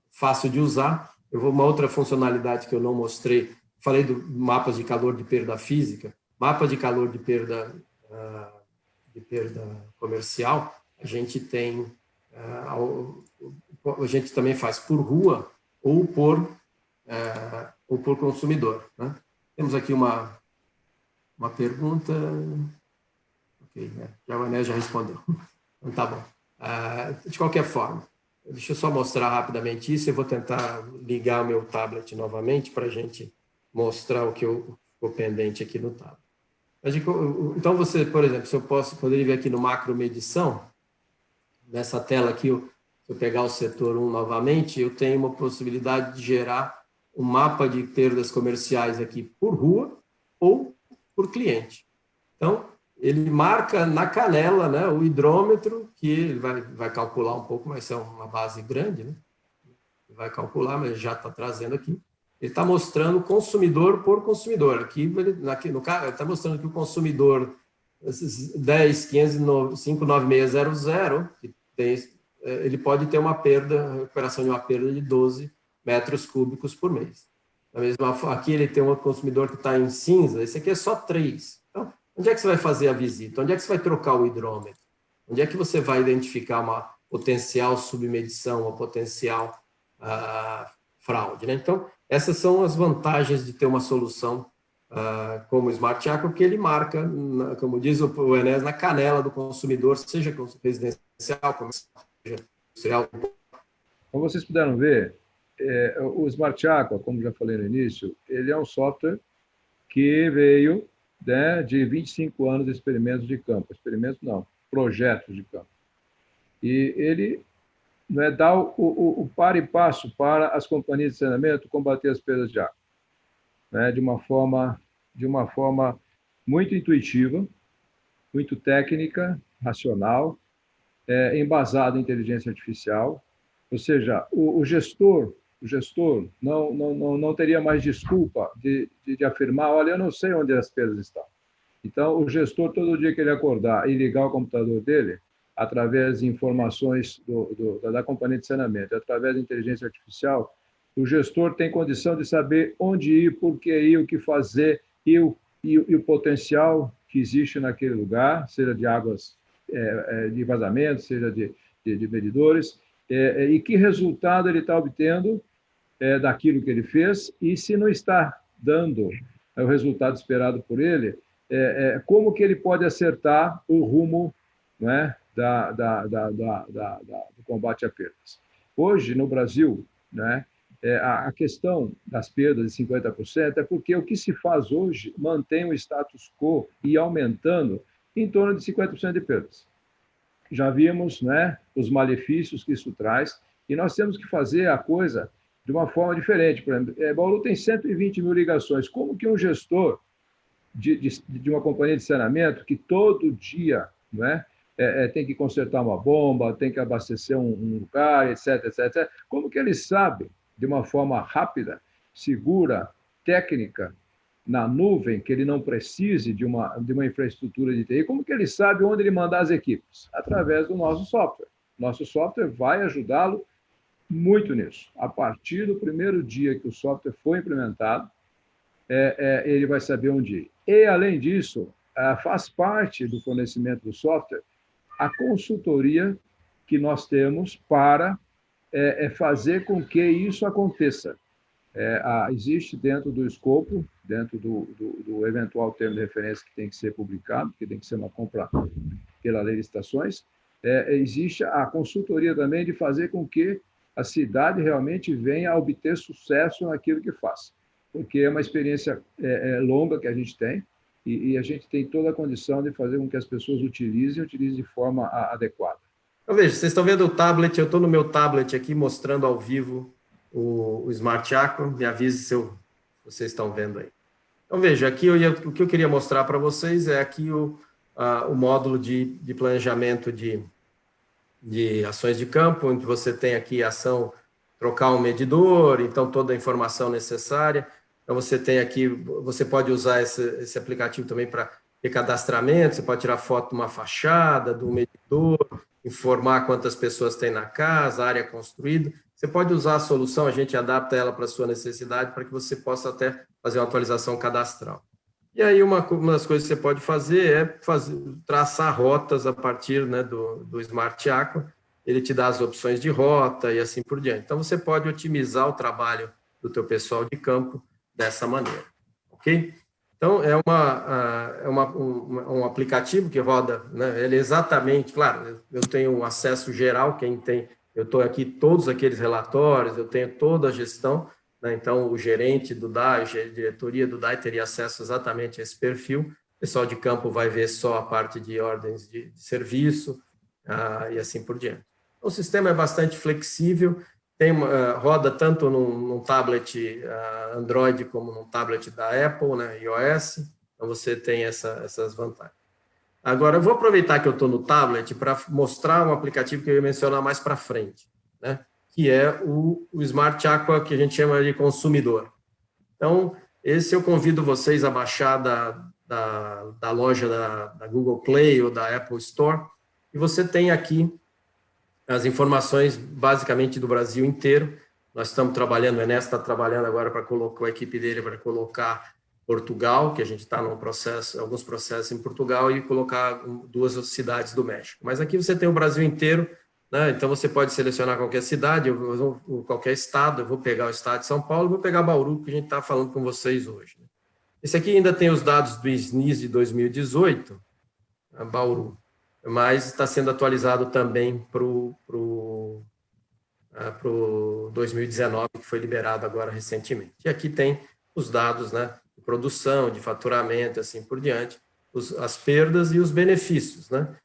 fácil de usar. Uma outra funcionalidade que eu não mostrei, falei do mapas de calor de perda física, mapa de calor de perda comercial, a gente tem, a gente também faz por rua ou por consumidor, né? Temos aqui uma pergunta. Ok, já o Ené já respondeu. Então, tá bom. De qualquer forma, deixa eu só mostrar rapidamente isso. Eu vou tentar ligar o meu tablet novamente para a gente mostrar o que ficou pendente aqui no tablet. Então, você, por exemplo, se eu poderia vir aqui no macro medição, nessa tela aqui, se eu pegar o setor 1 novamente, eu tenho uma possibilidade de gerar um mapa de perdas comerciais aqui por rua ou por cliente. Então, ele marca na canela, né, o hidrômetro, que ele vai calcular um pouco, mas é uma base grande, né? Ele vai calcular, mas já está trazendo aqui. Ele está mostrando consumidor por consumidor. Aqui, no caso, ele está mostrando que o consumidor 10.595.9600, que ele pode ter uma recuperação de uma perda de 12 metros cúbicos por mês. Da mesma forma, aqui ele tem um consumidor que está em cinza, esse aqui é só 3. Então, onde é que você vai fazer a visita? Onde é que você vai trocar o hidrômetro? Onde é que você vai identificar uma potencial submedição ou potencial fraude, né? Então, essas são as vantagens de ter uma solução como o Smart Aqua, porque ele marca, como diz o Enes, na canela do consumidor, seja residencial, comercial, seja industrial. Como vocês puderam ver, o Smart Aqua, como já falei no início, ele é um software que veio, né, de 25 anos de experimentos de campo. Experimentos não, projetos de campo. E ele, né, dá o par e passo para as companhias de saneamento combater as perdas de água, né, de uma forma muito intuitiva, muito técnica, racional, embasada em inteligência artificial. Ou seja, o gestor não teria mais desculpa de afirmar, olha, eu não sei onde as perdas estão. Então, o gestor, todo dia que ele acordar e ligar o computador dele, através de informações da companhia de saneamento, através da inteligência artificial, o gestor tem condição de saber onde ir, por que ir, o que fazer e o potencial que existe naquele lugar, seja de águas de vazamento, seja de medidores, e que resultado ele está obtendo daquilo que ele fez, e se não está dando o resultado esperado por ele, como que ele pode acertar o rumo, né, do combate a perdas. Hoje, no Brasil, né, a questão das perdas de 50% é porque o que se faz hoje mantém o status quo e aumentando em torno de 50% de perdas. Já vimos, né, os malefícios que isso traz, e nós temos que fazer a coisa de uma forma diferente. Por exemplo, Bauru tem 120 mil ligações. Como que um gestor de uma companhia de saneamento que todo dia, né, tem que consertar uma bomba, tem que abastecer um lugar, etc., etc., como que ele sabe, de uma forma rápida, segura, técnica, na nuvem, que ele não precise de uma infraestrutura de TI, como que ele sabe onde ele mandar as equipes? Através do nosso software. Nosso software vai ajudá-lo muito nisso. A partir do primeiro dia que o software for implementado, ele vai saber onde ir. E, além disso, faz parte do fornecimento do software a consultoria que nós temos para fazer com que isso aconteça. Existe dentro do escopo, dentro do eventual termo de referência que tem que ser publicado, que tem que ser uma compra pela lei de licitações, existe a consultoria também de fazer com que a cidade realmente venha a obter sucesso naquilo que faz. Porque é uma experiência longa que a gente tem, e a gente tem toda a condição de fazer com que as pessoas utilizem de forma adequada. Então, veja, vocês estão vendo o tablet, eu estou no meu tablet aqui, mostrando ao vivo o Smart Aqua, me avise se vocês estão vendo aí. Então, veja, aqui o que eu queria mostrar para vocês é aqui o módulo de planejamento de ações de campo, onde você tem aqui a ação, trocar um medidor, então toda a informação necessária. Então, você tem aqui, você pode usar esse aplicativo também para recadastramento, você pode tirar foto de uma fachada, do medidor, informar quantas pessoas tem na casa, área construída. Você pode usar a solução, a gente adapta ela para a sua necessidade, para que você possa até fazer uma atualização cadastral. E aí, uma das coisas que você pode fazer traçar rotas a partir, né, do Smart Aqua. Ele te dá as opções de rota e assim por diante. Então, você pode otimizar o trabalho do teu pessoal de campo dessa maneira, ok? Então, um aplicativo que roda, né, ele exatamente, claro, eu tenho um acesso geral, quem tem, eu estou aqui, todos aqueles relatórios, eu tenho toda a gestão, né? Então, o gerente do DAI, a diretoria do DAI teria acesso exatamente a esse perfil. O pessoal de campo vai ver só a parte de ordens de serviço e assim por diante. O sistema é bastante flexível, roda tanto num tablet Android como num tablet da Apple, né, iOS, então você tem essas vantagens. Agora, eu vou aproveitar que eu estou no tablet para mostrar um aplicativo que eu ia mencionar mais para frente, né, que é o Smart Aqua, que a gente chama de consumidor. Então, esse eu convido vocês a baixar da loja da Google Play ou da Apple Store, e você tem aqui as informações basicamente do Brasil inteiro. Nós estamos trabalhando, o Enes está trabalhando agora para colocar a equipe dele para colocar Portugal, que a gente está num processo, alguns processos em Portugal, e colocar 2 cidades do México. Mas aqui você tem o Brasil inteiro, né? Então você pode selecionar qualquer cidade, qualquer estado. Eu vou pegar o estado de São Paulo, vou pegar Bauru, que a gente está falando com vocês hoje. Esse aqui ainda tem os dados do SNIS de 2018, Bauru, mas está sendo atualizado também para o 2019, que foi liberado agora recentemente. E aqui tem os dados, né, de produção, de faturamento, assim por diante, as perdas e os benefícios, né?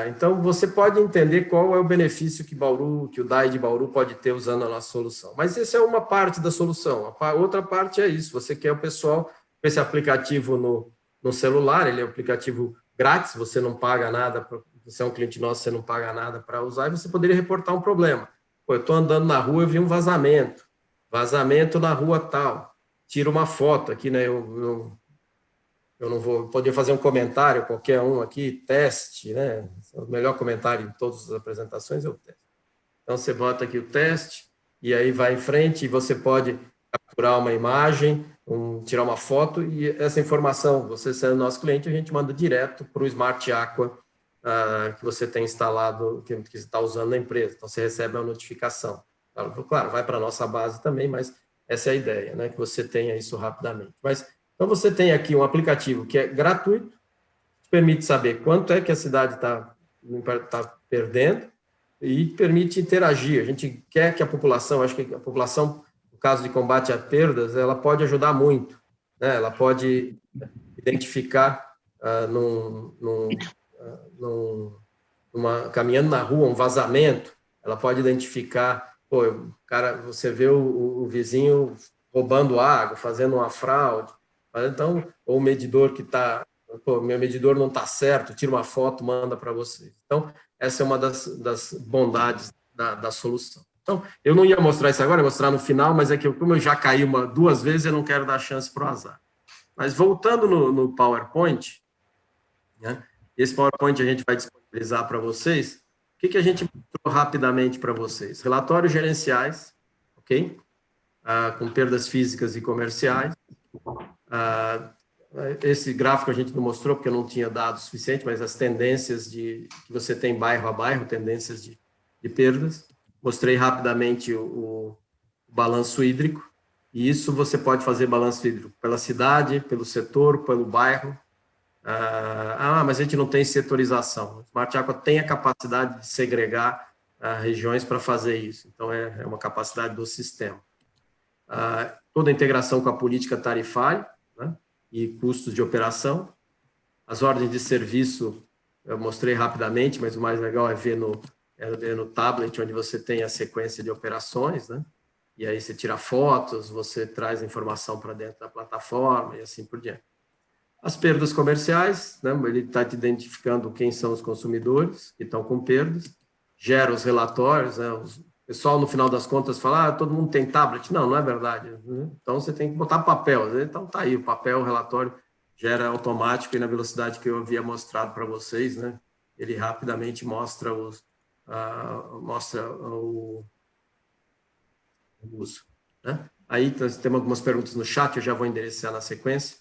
Então, você pode entender qual é o benefício que o DAI de Bauru pode ter usando a nossa solução. Mas essa é uma parte da solução. A outra parte é isso, você quer o pessoal com esse aplicativo no celular, ele é um aplicativo grátis, você não paga nada, você é um cliente nosso, você não paga nada para usar, e você poderia reportar um problema. Pô, eu estou andando na rua, eu vi um vazamento na rua tal, tira uma foto aqui, né? Eu não vou poder fazer um comentário, qualquer um aqui, teste, né? O melhor comentário de todas as apresentações é o teste. Então, você bota aqui o teste, e aí vai em frente, e você pode capturar uma imagem, tirar uma foto, e essa informação, você sendo nosso cliente, a gente manda direto para o Smart Aqua, que você tem instalado, que você está usando na empresa. Então, você recebe uma notificação. Claro, vai para a nossa base também, mas essa é a ideia, né? Que você tenha isso rapidamente. Então, você tem aqui um aplicativo que é gratuito, que permite saber quanto é que a cidade está perdendo e permite interagir. A gente quer que a população, acho que a população, no caso de combate a perdas, ela pode ajudar muito, né? Ela pode identificar caminhando na rua, um vazamento, ela pode identificar, você vê o vizinho roubando água, fazendo uma fraude, então, ou o medidor que está, meu medidor não está certo, tira uma foto, manda para vocês. Então, essa é uma das bondades da solução. Então, eu não ia mostrar isso agora, ia mostrar no final, mas é que como eu já caí 2 vezes, eu não quero dar chance para o azar. Mas voltando no PowerPoint, né? Esse PowerPoint a gente vai disponibilizar para vocês. O que a gente mostrou rapidamente para vocês? Relatórios gerenciais, ok? Com perdas físicas e comerciais. Esse gráfico a gente não mostrou porque não tinha dados suficiente, mas as tendências que você tem bairro a bairro, tendências de perdas. Mostrei rapidamente o balanço hídrico, e isso você pode fazer balanço hídrico pela cidade, pelo setor, pelo bairro. Mas a gente não tem setorização. O Smart Aqua tem a capacidade de segregar regiões para fazer isso. Então, é uma capacidade do sistema. Toda a integração com a política tarifária, né, e custos de operação. As ordens de serviço eu mostrei rapidamente, mas o mais legal é ver no tablet, onde você tem a sequência de operações, né? E aí você tira fotos, você traz informação para dentro da plataforma e assim por diante. As perdas comerciais, né? Ele está te identificando quem são os consumidores que estão com perdas, gera os relatórios, né? O pessoal, no final das contas, fala, todo mundo tem tablet. Não, não é verdade. Né? Então, você tem que botar papel. Então, tá aí, o papel, o relatório gera automático e na velocidade que eu havia mostrado para vocês, né? Ele rapidamente mostra o uso. Né? Aí, nós temos algumas perguntas no chat, eu já vou endereçar na sequência.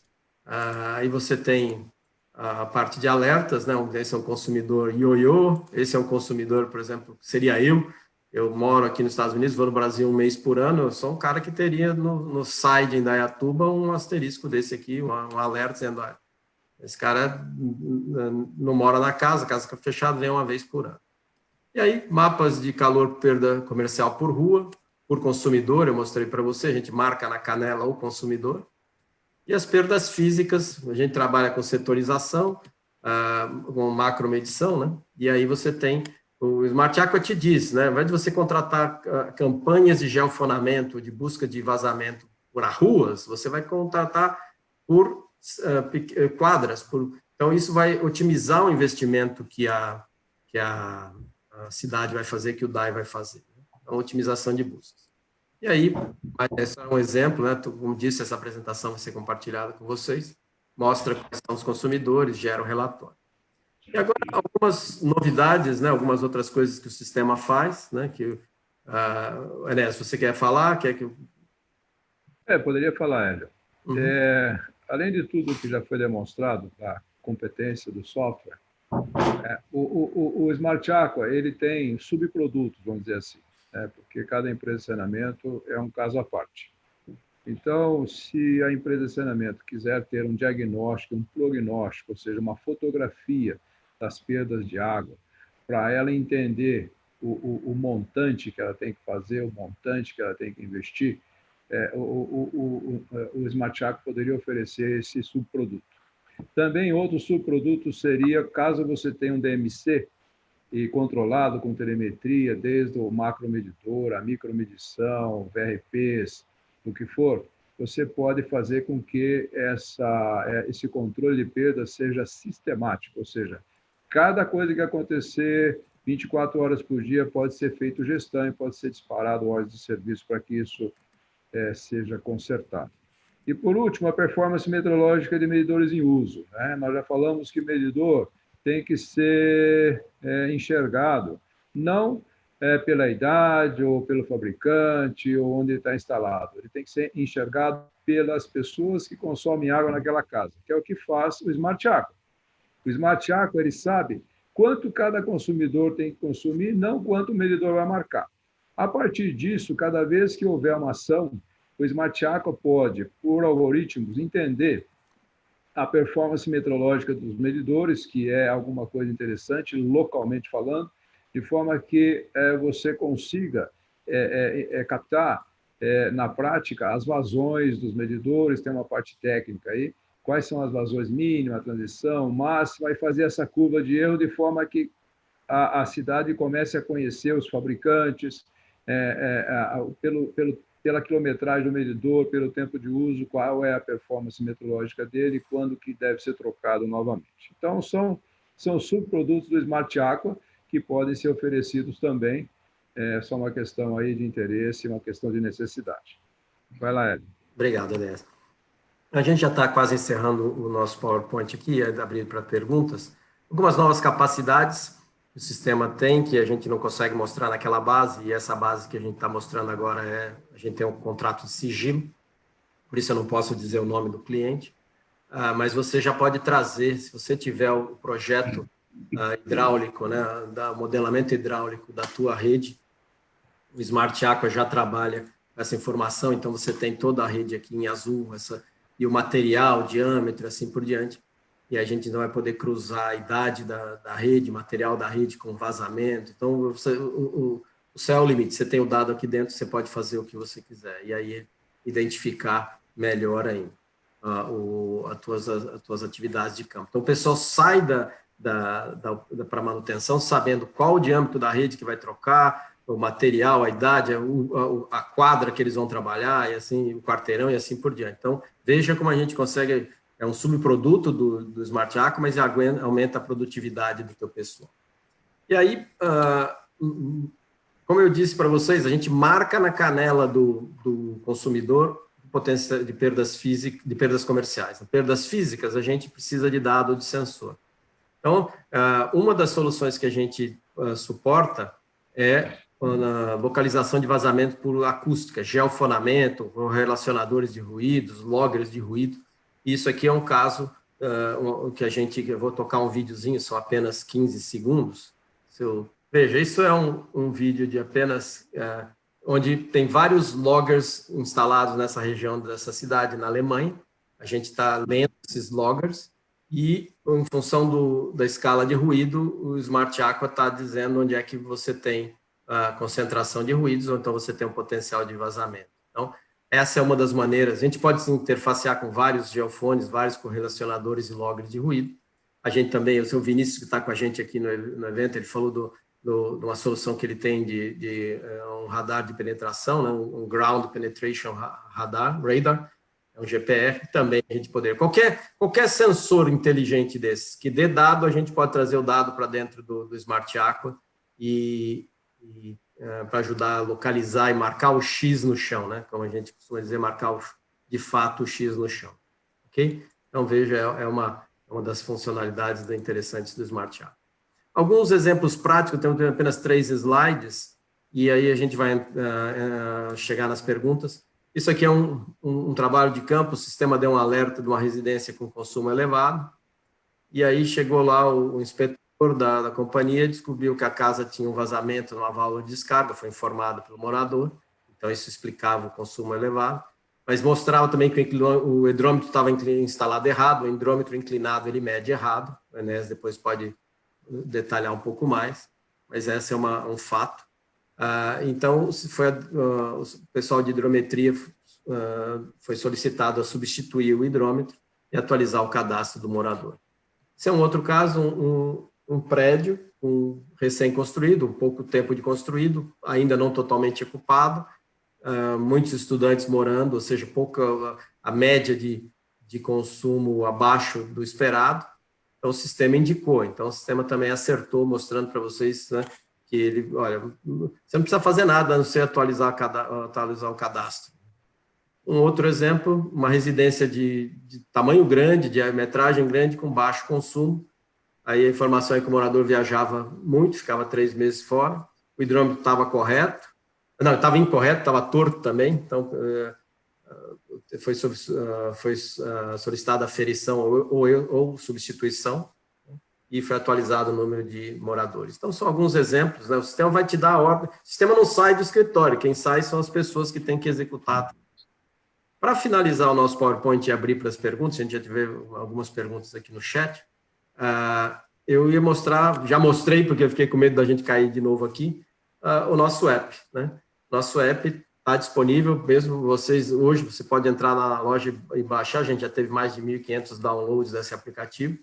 Aí você tem a parte de alertas, né? Esse é um consumidor ioiô, esse é um consumidor, por exemplo, seria eu moro aqui nos Estados Unidos, vou no Brasil 1 mês por ano, eu sou um cara que teria no site em Indaiatuba um asterisco desse aqui, um alerta dizendo, esse cara não mora na casa, a casa fica fechada, vem uma vez por ano. E aí, mapas de calor, perda comercial por rua, por consumidor, eu mostrei para você, a gente marca na canela o consumidor. E as perdas físicas, a gente trabalha com setorização, com macromedição, né? E aí você tem, o Smart Aqua te diz, né? Ao invés de você contratar campanhas de geofonamento, de busca de vazamento por ruas, você vai contratar por quadras. Então, isso vai otimizar o investimento que a cidade vai fazer, que o DAI vai fazer. Então, otimização de buscas. E aí, esse é um exemplo, né? Como disse, essa apresentação vai ser compartilhada com vocês, mostra quais são os consumidores, gera um relatório. E agora, algumas novidades, né? Algumas outras coisas que o sistema faz, né? Que, Enéas, você quer falar? Quer que Poderia falar, Hélio. Uhum. Além de tudo que já foi demonstrado da competência do software, o Smart Aqua, ele tem subprodutos, vamos dizer assim, porque cada empresa de saneamento é um caso à parte. Então, se a empresa de saneamento quiser ter um diagnóstico, um prognóstico, ou seja, uma fotografia das perdas de água, para ela entender o montante que ela tem que fazer, o montante que ela tem que investir, o Smart Aqua poderia oferecer esse subproduto. Também outro subproduto seria, caso você tenha um DMC, e controlado com telemetria, desde o macromedidor, a micromedição, VRPs, o que for, você pode fazer com que esse controle de perda seja sistemático, ou seja, cada coisa que acontecer 24 horas por dia pode ser feito gestão e pode ser disparado ordens de serviço para que isso seja consertado. E, por último, a performance metrológica de medidores em uso, né? Nós já falamos que o medidor tem que ser enxergado, não pela idade ou pelo fabricante ou onde ele está instalado. Ele tem que ser enxergado pelas pessoas que consomem água naquela casa, que é o que faz o Smart Aqua. O Smart Aqua, ele sabe quanto cada consumidor tem que consumir, não quanto o medidor vai marcar. A partir disso, cada vez que houver uma ação, o Smart Aqua pode, por algoritmos, entender a performance metrológica dos medidores, que é alguma coisa interessante, localmente falando, de forma que você consiga captar, na prática, as vazões dos medidores, tem uma parte técnica aí, quais são as vazões mínimas, a transição, máxima, e fazer essa curva de erro de forma que a cidade comece a conhecer os fabricantes, pela quilometragem do medidor, pelo tempo de uso, qual é a performance metrológica dele e quando que deve ser trocado novamente. Então, são subprodutos do Smart Aqua que podem ser oferecidos também, só uma questão aí de interesse, uma questão de necessidade. Vai lá, Hélio. Obrigado, Enéas. A gente já está quase encerrando o nosso PowerPoint aqui, abrindo para perguntas. Algumas novas capacidades que o sistema tem, que a gente não consegue mostrar naquela base, e essa base que a gente está mostrando agora a gente tem um contrato de sigilo, por isso eu não posso dizer o nome do cliente, mas você já pode trazer, se você tiver o projeto hidráulico, né, da modelamento hidráulico da tua rede, o Smart Aqua já trabalha essa informação, então você tem toda a rede aqui em azul, e o material, o diâmetro, assim por diante. E a gente não vai poder cruzar a idade da rede, material da rede com vazamento. Então, o céu é o limite. Você tem o dado aqui dentro, você pode fazer o que você quiser. E aí, identificar melhor ainda as tuas atividades de campo. Então, o pessoal sai para manutenção sabendo qual o diâmetro da rede que vai trocar, o material, a idade, a quadra que eles vão trabalhar, e assim, o quarteirão e assim por diante. Então, veja como a gente consegue... É um subproduto do Smart Aqua, mas aumenta a produtividade do teu pessoal. E aí, como eu disse para vocês, a gente marca na canela do consumidor potência de perdas físicas, de perdas comerciais. Perdas físicas, a gente precisa de dado de sensor. Então, uma das soluções que a gente suporta é a localização de vazamento por acústica, geofonamento, relacionadores de ruídos, loggers de ruído. Isso aqui é um caso que eu vou tocar um videozinho, são apenas 15 segundos. Veja, isso é um vídeo de apenas, onde tem vários loggers instalados nessa região dessa cidade, na Alemanha. A gente está lendo esses loggers e, em função da escala de ruído, o Smart Aqua está dizendo onde é que você tem concentração de ruídos, ou então você tem um potencial de vazamento. Então, essa é uma das maneiras. A gente pode se interfacear com vários geofones, vários correlacionadores e loggers de ruído. A gente também, o seu Vinícius, que está com a gente aqui no evento, ele falou de uma solução que ele tem de um radar de penetração, né, um Ground Penetration Radar, é um GPR, também a gente poderia. Qualquer sensor inteligente desses que dê dado, a gente pode trazer o dado para dentro do Smart Aqua para ajudar a localizar e marcar o X no chão, né? Como a gente costuma dizer, marcar de fato o X no chão. Ok? Então, veja, é uma das funcionalidades interessantes do Smart Aqua. Alguns exemplos práticos, temos apenas 3 slides, e aí a gente vai chegar nas perguntas. Isso aqui é um trabalho de campo, o sistema deu um alerta de uma residência com consumo elevado, e aí chegou lá o inspetor da companhia, descobriu que a casa tinha um vazamento numa válvula de descarga, foi informado pelo morador, então isso explicava o consumo elevado, mas mostrava também que o hidrômetro estava instalado errado, o hidrômetro inclinado ele mede errado, o Enéas depois pode detalhar um pouco mais, mas esse é um fato. Então, o pessoal de hidrometria foi solicitado a substituir o hidrômetro e atualizar o cadastro do morador. Esse é um outro caso, um prédio recém-construído, um pouco tempo de construído, ainda não totalmente ocupado, muitos estudantes morando, ou seja, a média de consumo abaixo do esperado. Então, o sistema indicou. Então, o sistema também acertou, mostrando para vocês, né, que ele, olha, você não precisa fazer nada a não ser atualizar o cadastro. Um outro exemplo, uma residência de tamanho grande, de metragem grande, com baixo consumo. Aí a informação é que o morador viajava muito, ficava 3 meses fora, o hidrômetro estava correto, não, estava incorreto, estava torto também, então foi solicitada a aferição ou substituição, e foi atualizado o número de moradores. Então, são alguns exemplos, né? O sistema vai te dar a ordem, o sistema não sai do escritório, quem sai são as pessoas que têm que executar. Para finalizar o nosso PowerPoint e abrir para as perguntas, a gente já teve algumas perguntas aqui no chat, eu ia mostrar, já mostrei, porque eu fiquei com medo da gente cair de novo aqui, o nosso app, né? Nosso app está disponível, mesmo vocês, hoje, você pode entrar na loja e baixar, a gente já teve mais de 1.500 downloads desse aplicativo,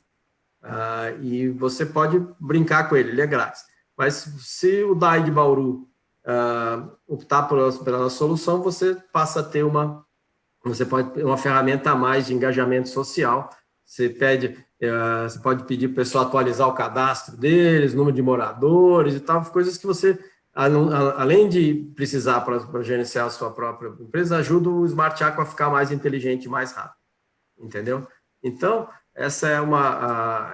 e você pode brincar com ele é grátis. Mas se o DAI de Bauru optar pela nossa solução, você passa a ter uma ferramenta a mais de engajamento social. Você pode pedir para o pessoal atualizar o cadastro deles, número de moradores e tal, coisas que você, além de precisar para gerenciar a sua própria empresa, ajuda o Smart Aqua a ficar mais inteligente e mais rápido. Entendeu? Então, essa é uma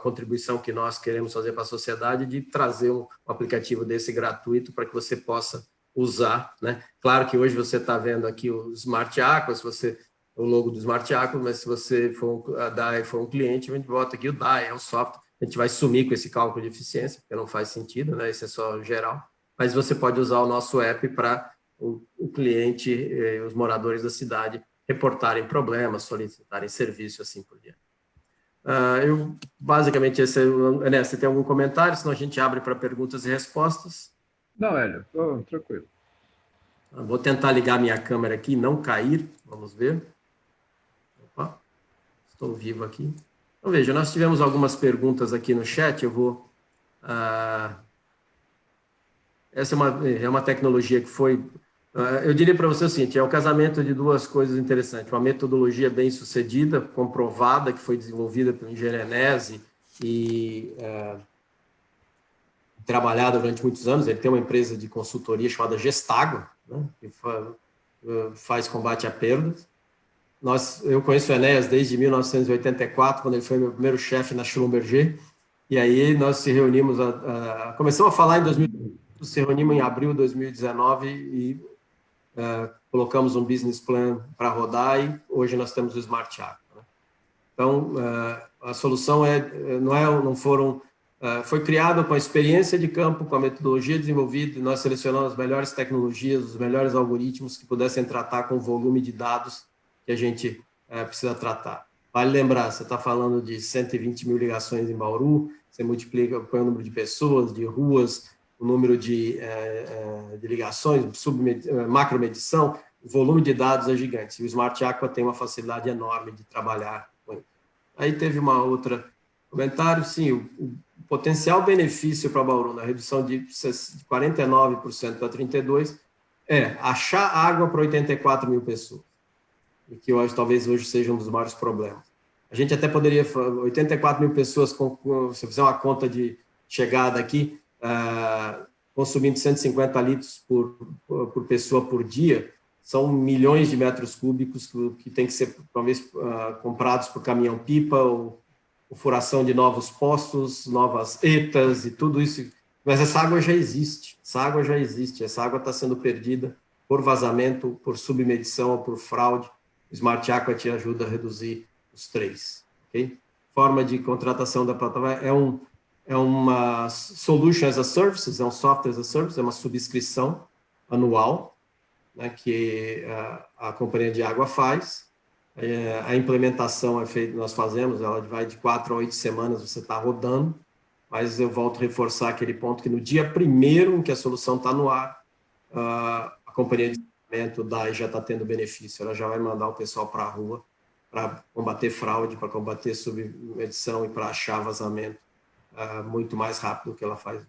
contribuição que nós queremos fazer para a sociedade, de trazer um aplicativo desse gratuito para que você possa usar, né? Claro que hoje você está vendo aqui o Smart Aqua, o logo do Smart Aqua, mas se você a DAI for um cliente, a gente bota aqui o DAI, é o software, a gente vai sumir com esse cálculo de eficiência, porque não faz sentido, né? Isso é só geral, mas você pode usar o nosso app para o cliente, os moradores da cidade, reportarem problemas, solicitarem serviço, assim por diante. Basicamente, Enéas, você tem algum comentário? Senão a gente abre para perguntas e respostas. Não, Hélio, estou tranquilo. Vou tentar ligar minha câmera aqui, não cair, vamos ver. Opa, estou vivo aqui. Então, veja, nós tivemos algumas perguntas aqui no chat, eu vou... essa é uma tecnologia que foi... eu diria para você o seguinte, é o casamento de duas coisas interessantes. Uma metodologia bem sucedida, comprovada, que foi desenvolvida pelo engenheiro Enéas e trabalhada durante muitos anos. Ele tem uma empresa de consultoria chamada Gestago, né, que faz combate a perdas. Eu conheço o Enéas desde 1984, quando ele foi meu primeiro chefe na Schlumberger, e aí nós se reunimos, começamos a falar em 2000, se reunimos em abril de 2019 e colocamos um business plan para rodar, e hoje nós temos o Smart Aqua, né? Então, a solução foi criada com a experiência de campo, com a metodologia desenvolvida, e nós selecionamos as melhores tecnologias, os melhores algoritmos que pudessem tratar com o volume de dados que a gente precisa tratar. Vale lembrar, você está falando de 120 mil ligações em Bauru, você multiplica, põe o número de pessoas, de ruas, o número de ligações, macromedição, o volume de dados é gigante. E o Smart Aqua tem uma facilidade enorme de trabalhar com ele. Aí teve uma outra comentário, sim, o potencial benefício para Bauru na redução de 49% para 32% é achar água para 84 mil pessoas, e que eu acho talvez hoje seja um dos maiores problemas. A gente até poderia, 84 mil pessoas, se fizer uma conta de chegada aqui, consumindo 150 litros por pessoa por dia, são milhões de metros cúbicos que tem que ser, talvez, comprados por caminhão-pipa, ou furação de novos poços, novas ETAs e tudo isso. Mas essa água já existe, essa água está sendo perdida por vazamento, por submedição ou por fraude. O Smart Aqua te ajuda a reduzir os três. Okay? Forma de contratação da plataforma é uma Solution as a Service, é um Software as a Service, é uma subscrição anual, né, que a companhia de água faz. A implementação é feita, nós fazemos, ela vai de 4 a 8 semanas, você está rodando, mas eu volto a reforçar aquele ponto que no dia 1º em que a solução está no ar, a companhia de saneamento já está tendo benefício, ela já vai mandar o pessoal para a rua para combater fraude, para combater submedição e para achar vazamento muito mais rápido do que ela faz.